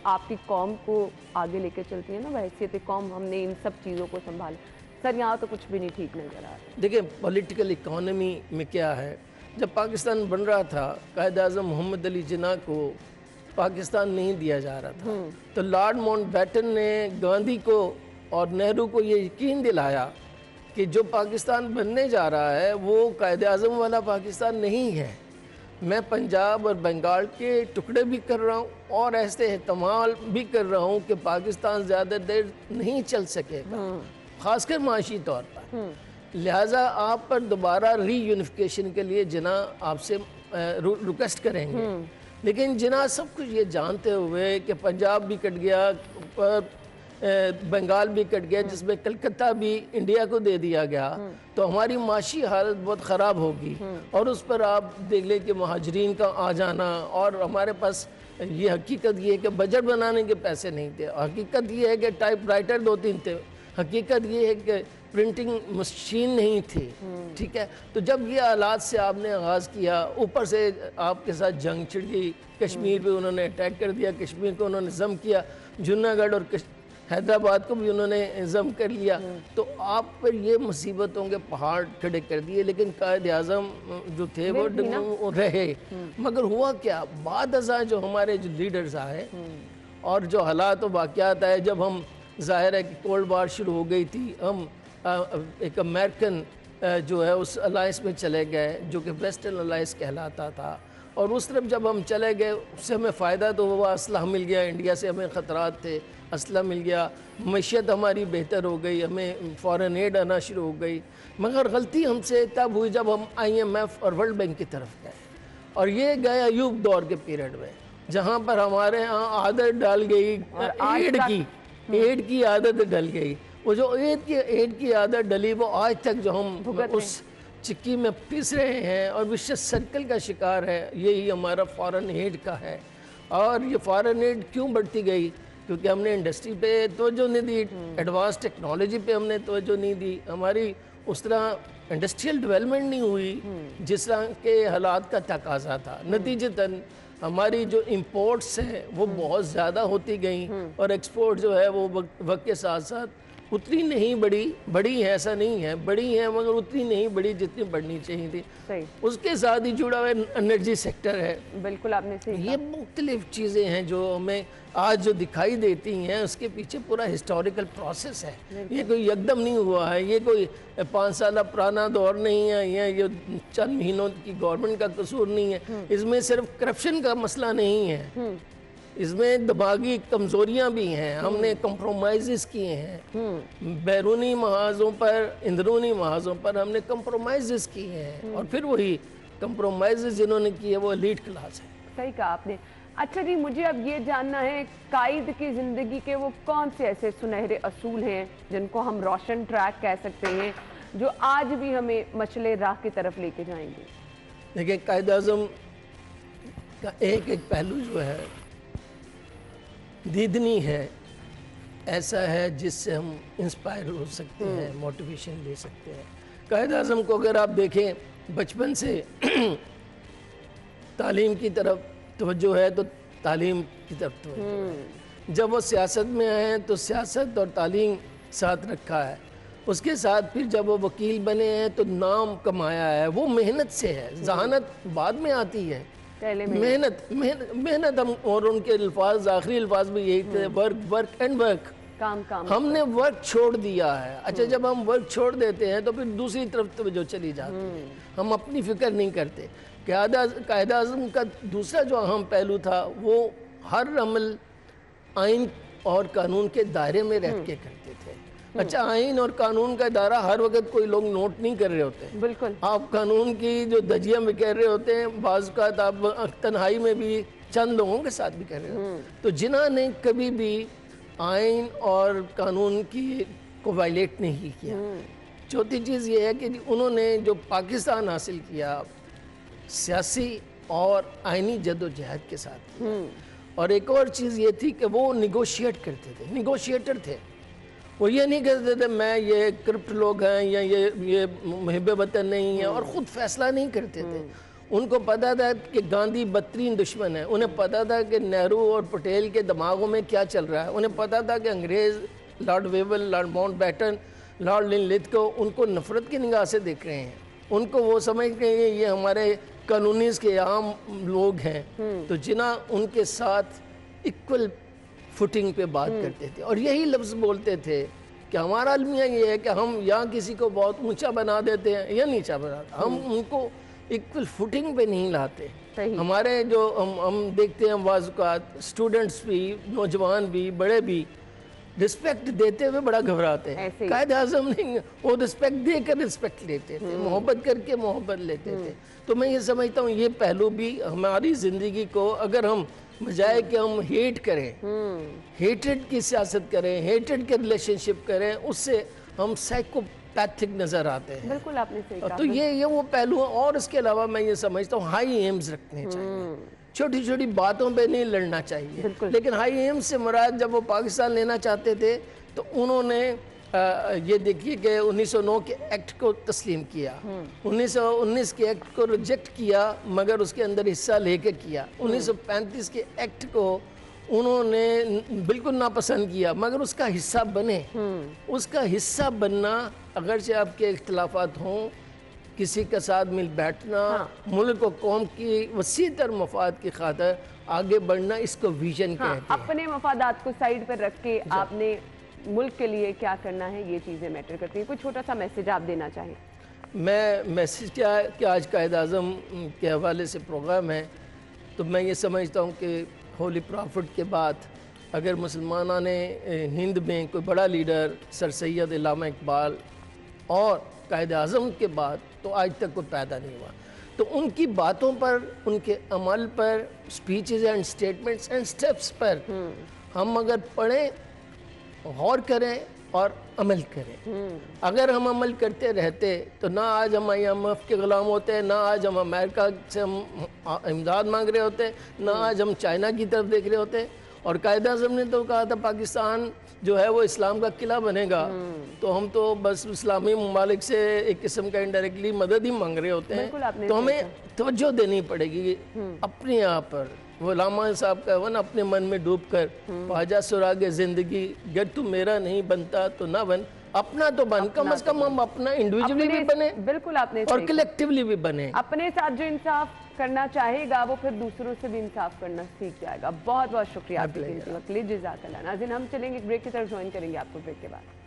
आपकी कौम को आगे लेके चलती है ना। बहैसियत कौम हमने इन सब चीज़ों को संभाला। सर, यहाँ तो कुछ भी नहीं ठीक नज़र आ रहा। देखिए, पॉलिटिकल इकोनॉमी में क्या है, जब पाकिस्तान बन रहा था, कायद आज़म मोहम्मद अली जिन्ना को पाकिस्तान नहीं दिया जा रहा था, तो लॉर्ड माउंटबेटन ने गांधी को और नेहरू को ये यकीन दिलाया कि जो पाकिस्तान बनने जा रहा है वो कायद आज़म वाला पाकिस्तान नहीं है। मैं पंजाब और बंगाल के टुकड़े भी कर रहा हूँ और ऐसे एहतमाल भी कर रहा हूँ कि पाकिस्तान ज़्यादा देर नहीं चल सकेगा, ख़ासकर माशी तौर पर। लिहाजा आप पर दोबारा रीयूनिफिकेशन के लिए जिन्ना आपसे रिक्वेस्ट करेंगे। लेकिन जिन्ना सब कुछ ये जानते हुए कि पंजाब भी कट गया, बंगाल भी कट गया, जिसमें कलकत्ता भी इंडिया को दे दिया गया, तो हमारी माशी हालत बहुत ख़राब होगी। और उस पर आप देख लें कि महाजरीन का आ जाना, और हमारे पास ये हकीकत ये है कि बजट बनाने के पैसे नहीं थे, हकीकत ये है कि टाइपराइटर 2-3 थे, हकीकत ये है कि प्रिंटिंग मशीन नहीं थी। ठीक है, तो जब ये हालात से आपने आगाज़ किया, ऊपर से आपके साथ जंग छिड़ गई, कश्मीर पे उन्होंने अटैक कर दिया, कश्मीर को उन्होंने जम किया, जूनागढ़ और हैदराबाद को भी उन्होंने जम कर लिया, तो आप पर ये मुसीबतों के पहाड़ खड़े कर दिए। लेकिन कायद आज़म जो थे वो रहे। मगर हुआ क्या, बाद अज़ा जो हमारे जो लीडर्स आए और जो हालात व वाक़यात आए, जब हम ज़ाहिर है कि कोल्ड वार शुरू हो गई थी, हम एक अमेरिकन जो है उस अलायंस में चले गए जो कि वेस्टर्न अलायंस कहलाता था, और उस तरफ जब हम चले गए उससे हमें फ़ायदा तो हुआ, असलहा मिल गया, इंडिया से हमें ख़तरात थे, असलहा मिल गया, मैशियत हमारी बेहतर हो गई, हमें फ़ॉरेन एड आना शुरू हो गई। मगर गलती हमसे तब हुई जब हम IMF और वर्ल्ड बैंक की तरफ गए, और ये गए अयूब दौर के पीरियड में, जहाँ पर हमारे यहाँ आदत डाल गई एड की आदत डल गई। वो जो एड की आदत डली वो आज तक जो हम उस चिक्की में पिस रहे हैं और विशेष सर्कल का शिकार है, यही हमारा फॉरेन एड का है। और ये फॉरेन एड क्यों बढ़ती गई? क्योंकि हमने इंडस्ट्री पे तवज्जो नहीं दी, एडवांस टेक्नोलॉजी पे हमने तवज्जो नहीं दी, हमारी उस तरह इंडस्ट्रियल डेवलपमेंट नहीं हुई जिस तरह के हालात का तकाजा था। नतीजतन हमारी जो इंपोर्ट्स हैं वो बहुत ज़्यादा होती गई और एक्सपोर्ट जो है वो वक्त के साथ साथ उतनी नहीं बड़ी है, ऐसा नहीं है, बड़ी है मगर उतनी नहीं बड़ी जितनी बढ़नी चाहिए थी। सही। उसके साथ ही जुड़ा हुआ एनर्जी सेक्टर है। बिल्कुल आपने सही ये मुख्तलिफ चीज़ें हैं जो हमें आज जो दिखाई देती हैं, उसके पीछे पूरा हिस्टोरिकल प्रोसेस है। ये कोई एकदम नहीं हुआ है, ये कोई 5 साल पुराना दौर नहीं है, ये चंद महीनों की गवर्नमेंट का कसूर नहीं है। इसमें सिर्फ करप्शन का मसला नहीं है, इसमें दिमागी कमजोरियां भी हैं, हमने कंप्रोमाइज़ किए हैं, बैरूनी महाजों पर, अंदरूनी महाजों पर हमने कंप्रोमाइज़ किए हैं, और फिर वही कंप्रोमाइज़ जिन्होंने किए वो एलीट क्लास है। सही कहा आपने। अच्छा जी, मुझे अब ये जानना है, कायद की ज़िंदगी के वो कौन से ऐसे सुनहरे असूल हैं जिनको हम रोशन ट्रैक कह सकते हैं, जो आज भी हमें मशले राह की तरफ लेके जाएंगे? देखिए, कायद आज़म का एक एक पहलू जो है दीदनी है, ऐसा है जिससे हम इंस्पायर हो सकते हैं, मोटिवेशन ले सकते हैं। कायद आज़म को अगर आप देखें, बचपन से तालीम की तरफ तवज्जो है, तो तालीम की तरफ तवज्जो है। जब वो सियासत में आए हैं तो सियासत और तालीम साथ रखा है। उसके साथ फिर जब वो वकील बने हैं तो नाम कमाया है, वो मेहनत से है, जहानत बाद में आती है, मेहनत हम, और उनके अल्फाज, आखिरी अल्फाज भी यही थे, वर्क एंड वर्क, काम। हमने वर्क छोड़ दिया है। अच्छा, जब हम वर्क छोड़ देते हैं तो फिर दूसरी तरफ तवज्जो चली जाती है, हम अपनी फिक्र नहीं करते। कायद आज़म का दूसरा जो अहम पहलू था, वो हर अमल आइन और कानून के दायरे में रह के करते थे। अच्छा, आइन और कानून का दायरा हर वक्त कोई लोग नोट नहीं कर रहे होते। बिल्कुल। आप कानून की जो धज्जियां भी कह रहे होते हैं, बाज़ का आप तन्हाई में भी चंद लोगों के साथ भी कर रहे हो। तो जिन्होंने कभी भी आइन और कानून की को वायलेट नहीं किया। चौथी चीज़ ये है कि उन्होंने जो पाकिस्तान हासिल किया सियासी और आइनी जद्दोजहद के साथ किया। और एक और चीज़ ये थी कि वो निगोशिएट करते थे, निगोशिएटर थे। वो ये नहीं कहते थे मैं ये करप्ट लोग हैं या ये मुहिब वतन नहीं है, और ख़ुद फैसला नहीं करते थे। उनको पता था कि गांधी बदतरीन दुश्मन है, उन्हें पता था कि नेहरू और पटेल के दिमागों में क्या चल रहा है, उन्हें पता था कि अंग्रेज़ Lord Wavell, Lord Mountbatten, Lord Linlithgow उनको नफ़रत की निगाह से देख रहे हैं। उनको वो समझ रहे हैं ये हमारे कानूनीज़ के आम लोग हैं, तो जिन्हें उनके साथ इक्वल फुटिंग पे बात करते थे, और यही लफ्ज़ बोलते थे कि हमारा अलमिया ये है कि हम या किसी को बहुत ऊंचा बना देते हैं या नीचा बनाते हैं, हम उनको इक्वल फुटिंग पे नहीं लाते। हमारे जो हम देखते हैं वाज़ स्टूडेंट्स भी, नौजवान भी, बड़े भी रिस्पेक्ट देते हुए बड़ा घबराते हैं। कायद आज़म नहीं, वो रिस्पेक्ट देकर रिस्पेक्ट लेते थे, मोहब्बत करके मोहब्बत लेते थे। तो मैं ये समझता हूँ ये पहलू भी हमारी ज़िंदगी को, अगर हम बजाय कि हम हेट करें, हेटेड की सियासत करें, हेटेड के रिलेशनशिप करें, उससे हम साइकोपैथिक नज़र आते हैं। बिल्कुल आपने सही कहा। तो ये वो पहलू है। और इसके अलावा मैं ये समझता हूँ हाई एम्स रखने चाहिए, छोटी छोटी बातों पे नहीं लड़ना चाहिए। लेकिन हाई एम्स से मुराद जब वो पाकिस्तान लेना चाहते थे तो उन्होंने ये देखिए कि 1909 के एक्ट को तस्लीम किया, 1919 के एक्ट को रिजेक्ट किया मगर उसके अंदर हिस्सा लेके किया, 1935 के एक्ट को उन्होंने बिल्कुल नापसंद किया मगर उसका हिस्सा बने। उसका हिस्सा बनना, अगरचे आपके इख्तिलाफात हों, किसी के साथ मिल बैठना, मुल्क और कौम की वसी तर मफाद की खातिर आगे बढ़ना, इसको विजन कहते हैं। अपने मफादात को साइड पर रख के आपने मुल्क के लिए क्या करना है, ये चीज़ें मैटर करती हैं। कोई छोटा सा मैसेज आप देना चाहें? मैं मैसेज क्या है कि आज कायद आज़म के हवाले से प्रोग्राम है, तो मैं ये समझता हूँ कि होली प्रॉफिट के बाद अगर मुसलमानों ने हिंद में कोई बड़ा लीडर सर सैयद इल्लामा इकबाल और कायद आज़म के बाद तो आज तक कोई पैदा नहीं हुआ, तो उनकी बातों पर, उनके अमल पर, speeches and statements and steps पर हम अगर पढ़ें, गौर करें और अमल करें। अगर हम अमल करते रहते तो ना आज हम IMF के ग़ुलाम होते, ना आज हम अमेरिका से हम इमदाद मांग रहे होते, ना आज हम चाइना की तरफ देख रहे होते। और कायद आज़म ने तो कहा था पाकिस्तान जो है वो इस्लाम का किला बनेगा, तो हम तो बस इस्लामी ममालिक से एक किस्म का इनडायरेक्टली मदद ही मांग रहे होते हैं। तो हमें तवज्जो देनी पड़ेगी अपने आप पर। वो लामा साहब का वो ना, अपने मन में डूब कर पाजा सुरागे ज़िंदगी, गर तू मेरा नहीं बनता तो ना बन, अपना तो बन, कम से कम हम अपना इंडिविजुअली भी बने, बिल्कुल आपने और कलेक्टिवली भी बने। अपने साथ जो इंसाफ करना चाहेगा वो फिर दूसरों से भी इंसाफ करना सीख जाएगा। बहुत बहुत शुक्रिया आपके कीमती वक्त के लिए, जज़ाकल्लाह। नाज़रीन, हम चलेंगे एक ब्रेक की तरफ, ज्वाइन करेंगे आपको ब्रेक के बाद।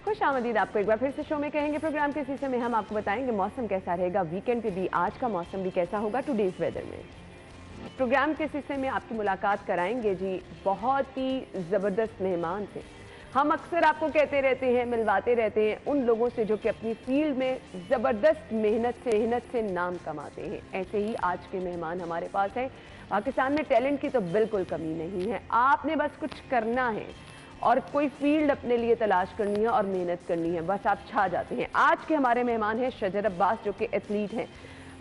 खुश आमदीद आपको एक बार फिर से शो में कहेंगे। प्रोग्राम के इस हिस्से में हम आपको बताएंगे मौसम कैसा रहेगा, वीकेंड पे भी आज का मौसम भी कैसा होगा टुडेज वेदर में। प्रोग्राम के इस हिस्से में आपकी मुलाकात कराएंगे जी बहुत ही ज़बरदस्त मेहमान से। हम अक्सर आपको कहते रहते हैं, मिलवाते रहते हैं उन लोगों से जो कि अपनी फील्ड में ज़बरदस्त मेहनत से नाम कमाते हैं। ऐसे ही आज के मेहमान हमारे पास हैं। पाकिस्तान में टैलेंट की तो बिल्कुल कमी नहीं है, आपने बस कुछ करना है और कोई फील्ड अपने लिए तलाश करनी है और मेहनत करनी है, बस आप छा जाते हैं। आज के हमारे मेहमान हैं शजर अब्बास, जो कि एथलीट हैं।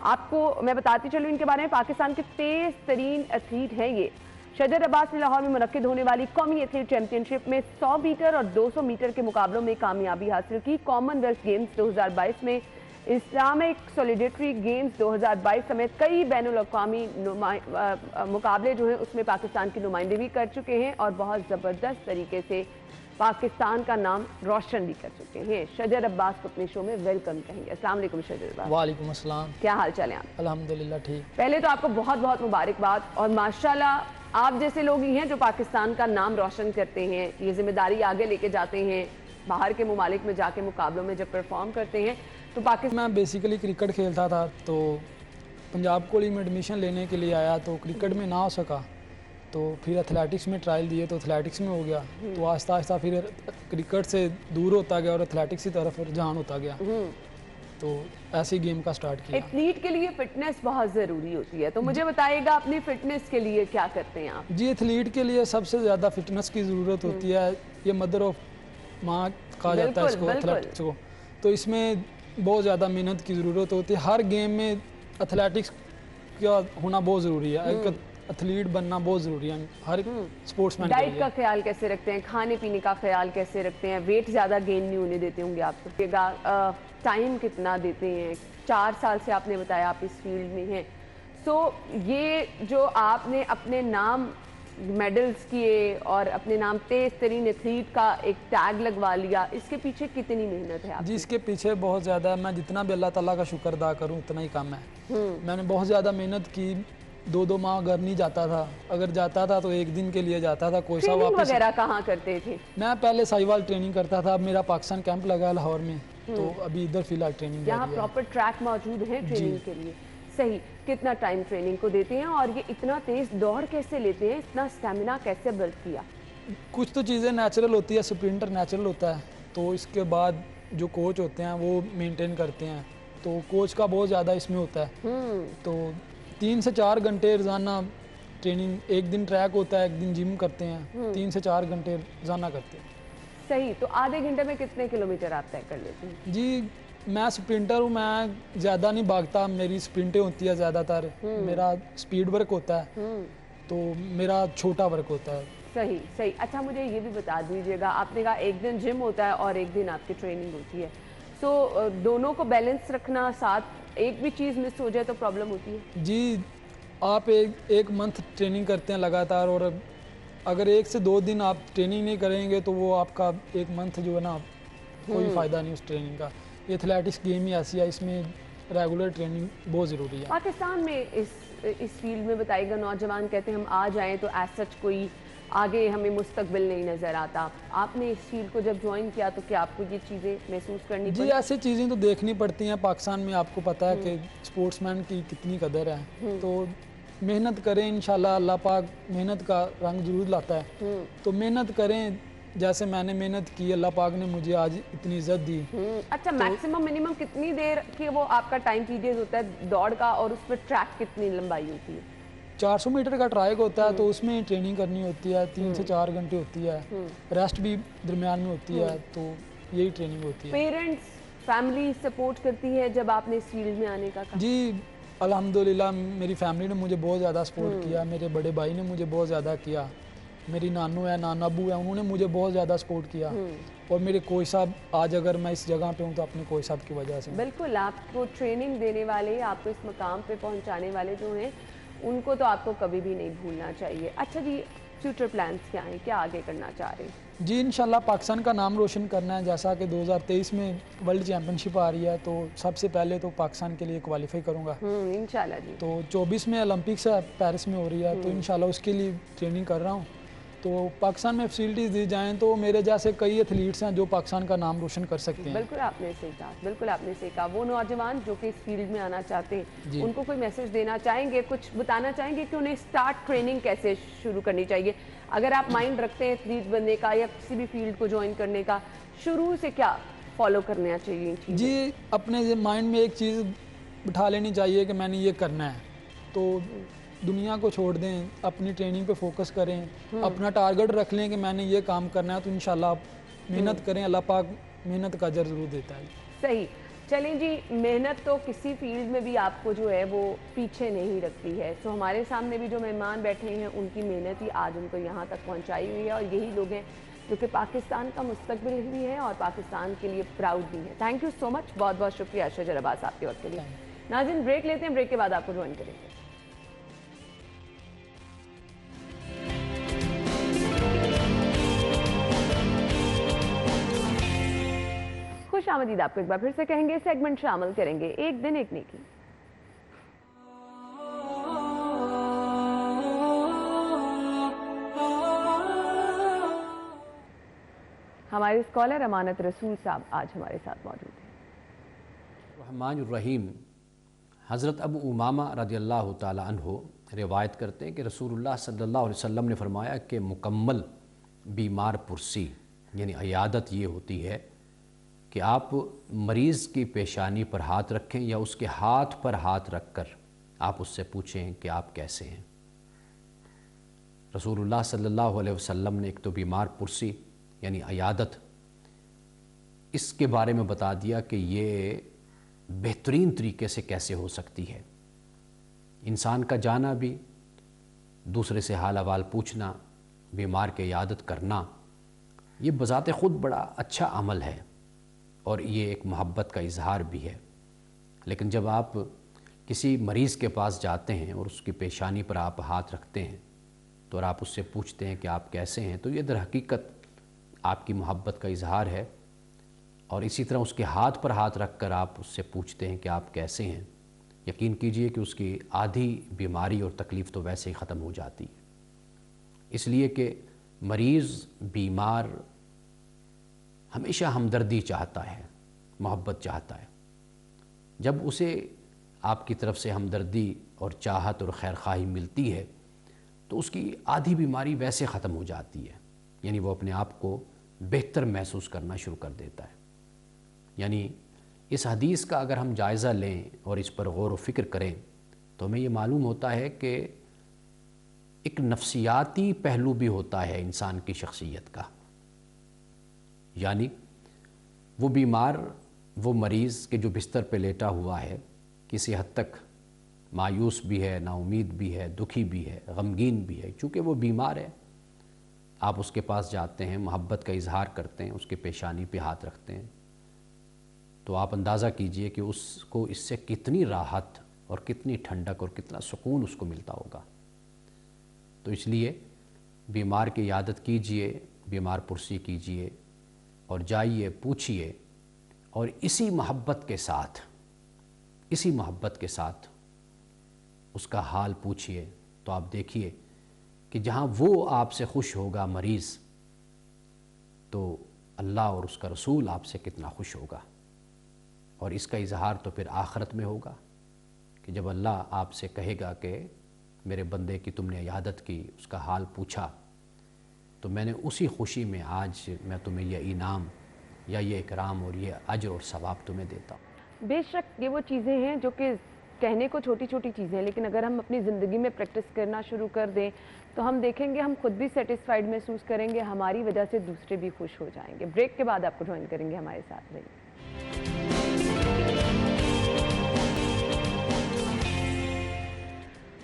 आपको मैं बताती चलूँ इनके बारे में, पाकिस्तान के तेज़ तरीन एथलीट हैं ये। शजर अब्बास ने लाहौर में मुनक्किद होने वाली कौमी एथलीट चैंपियनशिप में 100 मीटर और 200 मीटर के मुकाबलों में कामयाबी हासिल की। कॉमनवेल्थ गेम्स 2022 में, इस्लामिक सॉलिडेरिटी गेम्स 2022 समेत कई बैनुल-अक़वामी मुकाबले जो हैं उसमें पाकिस्तान की नुमाइंदगी कर चुके हैं और बहुत ज़बरदस्त तरीके से पाकिस्तान का नाम रोशन भी कर चुके हैं। शजर अब्बास को अपने शो में वेलकम कहेंगे। अस्सलाम वालेकुम शजर अब्बास। वालेकुम अस्सलाम। क्या हाल चाल है आप? अल्हम्दुलिल्लाह ठीक। पहले तो आपको बहुत बहुत मुबारकबाद, और माशाल्लाह आप जैसे लोग ही हैं जो पाकिस्तान का नाम रोशन करते हैं, ये जिम्मेदारी आगे लेके जाते हैं, बाहर के ममालिक में जाके मुकाबलों में जब परफॉर्म करते हैं तो पाकिस्तान। मैं बेसिकली क्रिकेट खेलता था, तो पंजाब कॉलेज में एडमिशन लेने के लिए आया, तो क्रिकेट में ना हो सका, तो फिर एथलेटिक्स में ट्रायल दिए तो एथलेटिक्स में हो गया। तो आहिस्ता आहिस्ता फिर क्रिकेट से दूर होता गया और एथलेटिक्स की तरफ रुझान होता गया, तो ऐसे गेम का स्टार्ट किया। एथलीट के लिए फिटनेस बहुत ज़रूरी होती है, तो मुझे बताइएगा अपनी फिटनेस के लिए क्या करते हैं आप? जी, एथलीट के लिए सबसे ज़्यादा फिटनेस की ज़रूरत होती है। ये मदर ऑफ माँ कहा जाता है इसको, एथलेटिक्स को। तो इसमें बहुत ज़्यादा मेहनत की ज़रूरत होती है। हर गेम में एथलेटिक्स का होना बहुत ज़रूरी है, एक एथलीट बनना बहुत ज़रूरी है हर स्पोर्ट्समैन के लिए। डाइट का ख्याल कैसे रखते हैं, खाने पीने का ख्याल कैसे रखते हैं? वेट ज़्यादा गेन नहीं होने देते होंगे आप तो। टाइम कितना देते हैं? 4 साल से आपने बताया आप इस फील्ड में हैं। सो ये जो आपने अपने नाम मेडल्स किए और अपने नाम तेज तरीन एथलीट का एक टैग लगवा लिया, इसके पीछे कितनी मेहनत है आपकी? जी, इसके पीछे बहुत ज़्यादा है। मैं जितना भी अल्लाह ताला का शुक्र अदा करूँ उतना ही कम है। मैंने बहुत ज़्यादा मेहनत की, 2-2 माह घर नहीं जाता था, अगर जाता था तो एक दिन के लिए जाता था। कोई सा वापस वगैरह कहाँ करते थे? मैं पहले साहिवाल ट्रेनिंग करता था, अब मेरा पाकिस्तान कैंप लगा लाहौर में, तो अभी इधर फिलहाल ट्रेनिंग यहाँ प्रॉपर ट्रैक मौजूद है ट्रेनिंग के लिए। सही, कितना टाइम ट्रेनिंग को देते हैं और ये इतना तेज दौड़ कैसे लेते हैं, इतना स्टेमिना कैसे बिल्ड किया? कुछ तो चीज़ें नेचुरल होती है, स्प्रिंटर नेचुरल होता है, तो इसके बाद जो कोच होते हैं वो मेंटेन करते हैं, तो कोच का बहुत ज़्यादा इसमें होता है। तो 3 से 4 घंटे रोज़ाना ट्रेनिंग, एक दिन ट्रैक होता है, एक दिन जिम करते हैं, 3 से 4 घंटे रोज़ाना करते हैं। सही, तो आधे घंटे में कितने किलोमीटर आप तय कर लेते हैं? जी, मैं स्प्रिंटर हूँ, मैं ज़्यादा नहीं भागता, मेरी स्प्रिंटें होती है ज़्यादातर। मेरा स्पीड वर्क होता है, तो मेरा छोटा वर्क होता है। सही सही। अच्छा, मुझे ये भी बता दीजिएगा, आपने कहा एक दिन जिम होता है और एक दिन आपकी ट्रेनिंग होती है, सो दोनों को बैलेंस रखना, साथ एक भी चीज़ मिस हो जाए तो प्रॉब्लम होती है? जी, आप एक मंथ ट्रेनिंग करते हैं लगातार, और अगर 1 से 2 दिन आप ट्रेनिंग नहीं करेंगे तो वो आपका 1 मंथ जो है ना, कोई फ़ायदा नहीं उस ट्रेनिंग का। एथलेटिक्स गेम ही ऐसी है, इसमें रेगुलर ट्रेनिंग बहुत ज़रूरी है। पाकिस्तान में इस फील्ड में बताइएगा, नौजवान कहते हैं हम आ जाएं तो एज सच कोई आगे हमें मुस्तकबिल नहीं नज़र आता। आपने इस फील्ड को जब ज्वाइन किया तो क्या आपको ये चीज़ें महसूस करनी जी पड़ी? ऐसी चीज़ें तो देखनी पड़ती हैं। पाकिस्तान में आपको पता है कि स्पोर्ट्समैन की कितनी कदर है, तो मेहनत करें, इंशाल्लाह अल्लाह पाक मेहनत का रंग जरूर लाता है। तो मेहनत करें, जैसे मैंने मेहनत की, अल्लाह पाक ने मुझे आज इतनी इज्जत दी। अच्छा, मैक्सिमम मिनिमम कितनी देर की वो आपका टाइम पीरियड होता है दौड़ का, और उस पर ट्रैक कितनी लंबाई होती है? 400 मीटर का ट्राइक होता है, तो उसमें ट्रेनिंग करनी होती है, 3 से 4 घंटे होती है, रेस्ट भी दरमियान में होती है, तो यही ट्रेनिंग होती है। पेरेंट्स, फैमिली सपोर्ट करती है जब आपने इस फील्ड में आने का कहा? जी अल्हम्दुलिल्लाह मेरी फैमिली ने मुझे बहुत ज़्यादा सपोर्ट किया, मेरे बड़े भाई ने मुझे बहुत ज़्यादा किया, मेरी नानू है, नाना अबू है, उन्होंने मुझे बहुत ज़्यादा सपोर्ट किया। और मेरे कोच साहब, आज अगर मैं इस जगह पे हूँ तो अपने कोच साहब की वजह से। बिल्कुल, आपको ट्रेनिंग देने वाले, आपको इस मकाम पे पहुंचाने वाले जो हैं, उनको तो आपको कभी भी नहीं भूलना चाहिए। अच्छा जी, फ्यूचर प्लान्स क्या हैं, क्या आगे करना चाह रहे हैं? जी इंशाल्लाह पाकिस्तान का नाम रोशन करना है। जैसा कि 2023 में वर्ल्ड चैम्पियनशिप आ रही है, तो सबसे पहले तो पाकिस्तान के लिए क्वालिफाई करूँगा। इंशाल्लाह जी। तो 24 में ओलंपिक्स पेरिस में हो रही है, तो इंशाल्लाह उसके लिए ट्रेनिंग कर रहा हूँ। तो पाकिस्तान में फैसिलिटीज़ दी जाएं तो मेरे जैसे कई एथलीट्स हैं जो पाकिस्तान का नाम रोशन कर सकते हैं। बिल्कुल आपने सही कहा, बिल्कुल आपने सही कहा। वो नौजवान जो कि इस फील्ड में आना चाहते हैं, उनको कोई मैसेज देना चाहेंगे, कुछ बताना चाहेंगे कि उन्हें स्टार्ट ट्रेनिंग कैसे शुरू करनी चाहिए? अगर आप माइंड रखते हैं एथलीट बनने का या किसी भी फील्ड को ज्वाइन करने का, शुरू से क्या फॉलो करना चाहिए? जी अपने माइंड में एक चीज़ बिठा लेनी चाहिए कि मैंने ये करना है, तो दुनिया को छोड़ दें, अपनी ट्रेनिंग पे फोकस करें, अपना टारगेट रख लें कि मैंने ये काम करना है, तो इंशाल्लाह मेहनत करें, अल्लाह पाक मेहनत का अजर ज़रूर देता है। सही। चलें जी, मेहनत तो किसी फील्ड में भी आपको जो है वो पीछे नहीं रखती है। सो हमारे सामने भी जो मेहमान बैठे हैं, उनकी मेहनत ही आज उनको यहाँ तक पहुँचाई हुई है, और यही लोग हैं जो कि पाकिस्तान का मुस्तकबिल भी है और पाकिस्तान के लिए प्राउड भी है। थैंक यू सो मच, बहुत बहुत शुक्रिया अशरज अब्बास आपके वक्त के लिए। नाज़रीन, ब्रेक लेते हैं, ब्रेक के बाद आपको ज्वाइन करेंगे। खुश आमदीद आपको एक बार फिर से कहेंगे, सेगमेंट शामिल करेंगे एक दिन एक नेकी। हमारे स्कॉलर अमानत रसूल साहब आज हमारे साथ मौजूद हैं। रहमान रहीम हज़रत अबू उमामा रज़ियल्लाहु ताला अन्हु रिवायत करते हैं कि रसूलुल्लाह सल्लल्लाहु अलैहि वसल्लम ने फरमाया कि मुकम्मल बीमार पुरसी यानी अयादत ये होती है कि आप मरीज़ की पेशानी पर हाथ रखें या उसके हाथ पर हाथ रख कर आप उससे पूछें कि आप कैसे हैं। रसूलुल्लाह सल्लल्लाहु अलैहि वसल्लम ने एक तो बीमार पुरसी यानी अयादत, इसके बारे में बता दिया कि ये बेहतरीन तरीके से कैसे हो सकती है। इंसान का जाना भी, दूसरे से हाल अहवाल पूछना, बीमार की इयादत करना, ये बज़ाते ख़ुद बड़ा अच्छा अमल है और ये एक मोहब्बत का इजहार भी है। लेकिन जब आप किसी मरीज़ के पास जाते हैं और उसकी पेशानी पर आप हाथ रखते हैं तो और आप उससे पूछते हैं कि आप कैसे हैं, तो ये दर हकीकत आपकी मोहब्बत का इजहार है। और इसी तरह उसके हाथ पर हाथ रख कर आप उससे पूछते हैं कि आप कैसे हैं, यकीन कीजिए कि उसकी आधी बीमारी और तकलीफ़ तो वैसे ही ख़त्म हो जाती है। इसलिए कि मरीज़ बीमार हमेशा हमदर्दी चाहता है, मोहब्बत चाहता है। जब उसे आपकी तरफ से हमदर्दी और चाहत और खैरख्वाही मिलती है तो उसकी आधी बीमारी वैसे ख़त्म हो जाती है, यानी वो अपने आप को बेहतर महसूस करना शुरू कर देता है। यानी इस हदीस का अगर हम जायज़ा लें और इस पर गौर व फ़िक्र करें तो हमें ये मालूम होता है कि एक नफ्सियाती पहलू भी होता है इंसान की शख्सियत का। यानी वो बीमार, वो मरीज़ के जो बिस्तर पे लेटा हुआ है, किसी हद तक मायूस भी है, नाउमीद भी है, दुखी भी है, गमगीन भी है। चूँकि वो बीमार है, आप उसके पास जाते हैं, मोहब्बत का इजहार करते हैं, उसके पेशानी पे हाथ रखते हैं, तो आप अंदाज़ा कीजिए कि उसको इससे कितनी राहत और कितनी ठंडक और कितना सुकून उसको मिलता होगा। तो इसलिए बीमार की इयादत कीजिए, बीमार पुरसी कीजिए और जाइए, पूछिए, और इसी मोहब्बत के साथ उसका हाल पूछिए, तो आप देखिए कि जहाँ वो आपसे खुश होगा मरीज़, तो अल्लाह और उसका रसूल आपसे कितना खुश होगा। और इसका इजहार तो फिर आखिरत में होगा कि जब अल्लाह आपसे कहेगा कि मेरे बंदे की तुमने इयादत की, उसका हाल पूछा, तो मैंने उसी खुशी में आज मैं तुम्हें यह इनाम या ये इकराम और ये अजर और सवाब तुम्हें देता हूँ। बेशक ये वो चीज़ें हैं जो कि कहने को छोटी छोटी चीज़ें हैं, लेकिन अगर हम अपनी ज़िंदगी में प्रैक्टिस करना शुरू कर दें तो हम देखेंगे हम खुद भी सेटिस्फाइड महसूस करेंगे, हमारी वजह से दूसरे भी खुश हो जाएंगे। ब्रेक के बाद आपको ज्वाइन करेंगे, हमारे साथ रहिए।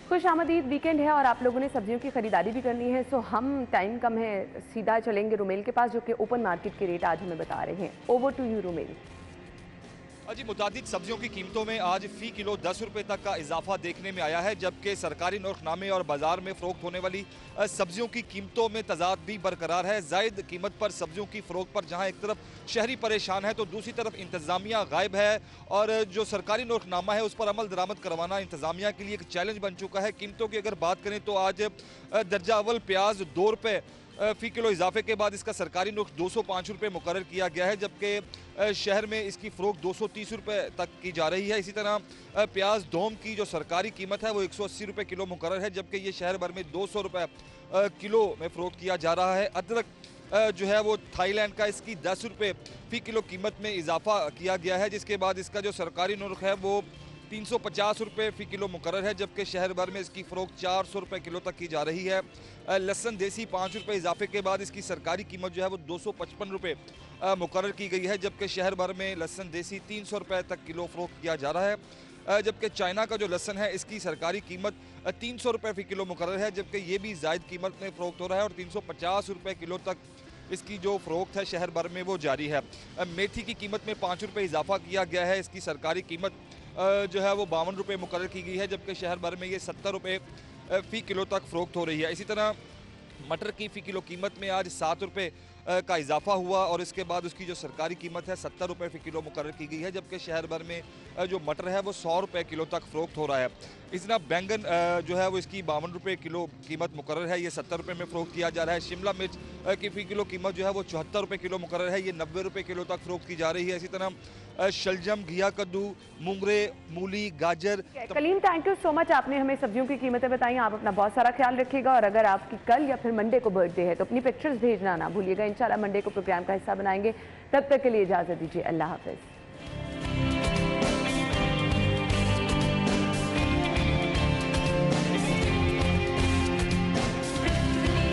खुश आमदीद वीकेंड है और आप लोगों ने सब्जियों की खरीदारी भी करनी है, सो हम टाइम कम है, सीधा चलेंगे रुमेल के पास जो कि ओपन मार्केट के रेट आज हमें बता रहे हैं। Over to you Rumel. जी, मुतादिद सब्जियों की कीमतों में आज फ़ी किलो 10 रुपये तक का इजाफा देखने में आया है, जबकि सरकारी नरखनामे और बाजार में फ़रोख्त होने वाली सब्जियों की कीमतों में तजाद भी बरकरार है। जायद कीमत पर सब्जियों की फ़रोख्त पर जहां एक तरफ शहरी परेशान है तो दूसरी तरफ इंतज़ामिया गायब है, और जो सरकारी नरखनामा है उस पर अमल दरामद करवाना इंतज़ामिया के लिए एक चैलेंज बन चुका है। कीमतों की अगर बात करें तो आज दर्जा अव्वल प्याज 2 रुपये फ़ी किलो इजाफे के बाद इसका सरकारी नर्ख 205 रुपये मुकर्रर किया गया है, जबकि शहर में इसकी फ़रोख्त 230 रुपये तक की जा रही है। इसी तरह प्याज दोम की जो सरकारी कीमत है वो 180 रुपये किलो मुकर्रर है, जबकि ये शहर भर में 200 रुपये किलो में फ़रोख्त किया जा रहा है। अदरक जो है वो थाईलैंड का, इसकी 10 रुपये फ़ी किलो कीमत में इजाफा किया गया है, जिसके बाद इसका जो सरकारी नर्ख है वो 350 रुपये फ़ी किलो मुकर्रर है, जबकि शहर भर में इसकी फ़रोख्त 400 रुपये किलो तक की जा रही है। लहसुन देसी 5 रुपये इजाफे के बाद इसकी सरकारी कीमत जो है वो 255 रुपये मुकर्रर की गई है, जबकि शहर भर में लहसुन देसी 300 रुपये तक किलो फ़रोख्त किया जा रहा है। जबकि चाइना का जो लहसुन है इसकी सरकारी कीमत 300 रुपये फ़ी किलो मुकर्रर है, जबकि ये भी जायद कीमत में फ़रोख्त हो रहा है और 350 रुपये किलो तक इसकी जो फ़रोख्त है शहर भर में वो जारी है। मेथी की कीमत में 5 रुपये इजाफा किया गया है, इसकी सरकारी कीमत जो है वो 52 रुपये मुकर्रर की गई है, जबकि शहर भर में ये 70 रुपये फ़ी किलो तक फ़रोख्त हो रही है। इसी तरह मटर की फ़ी किलो कीमत में आज 7 रुपये का इजाफा हुआ और इसके बाद उसकी जो सरकारी कीमत है 70 रुपये फ़ी किलो मुकर्रर की गई है, जबकि शहर भर में जो मटर है वो 100 रुपये किलो तक फ़रोख्त हो रहा है। इस तरह बैंगन जो है वो इसकी 52 रुपये किलो कीमत मुकर्रर है, ये 70 रुपये में फ़रोख्त किया जा रहा है। शिमला मिर्च की फ़ी किलो कीमत जो है वो 74 रुपये किलो मुकर्रर है, ये 90 रुपये किलो तक फ़रोख्त की जा रही है। इसी तरह शलजम, घिया कद्दू, मूंगरे, मूली, गाजर। Kaleem, thank you so much, आपने हमें सब्जियों की कीमतें बताई। आप अपना बहुत सारा ख्याल रखिएगा और अगर आपकी कल या फिर मंडे को बर्थडे है तो अपनी पिक्चर्स भेजना ना भूलिएगा। इंशाल्लाह मंडे को प्रोग्राम का हिस्सा बनाएंगे। तब तक के लिए इजाज़त दीजिए, अल्लाह हाफ़िज़।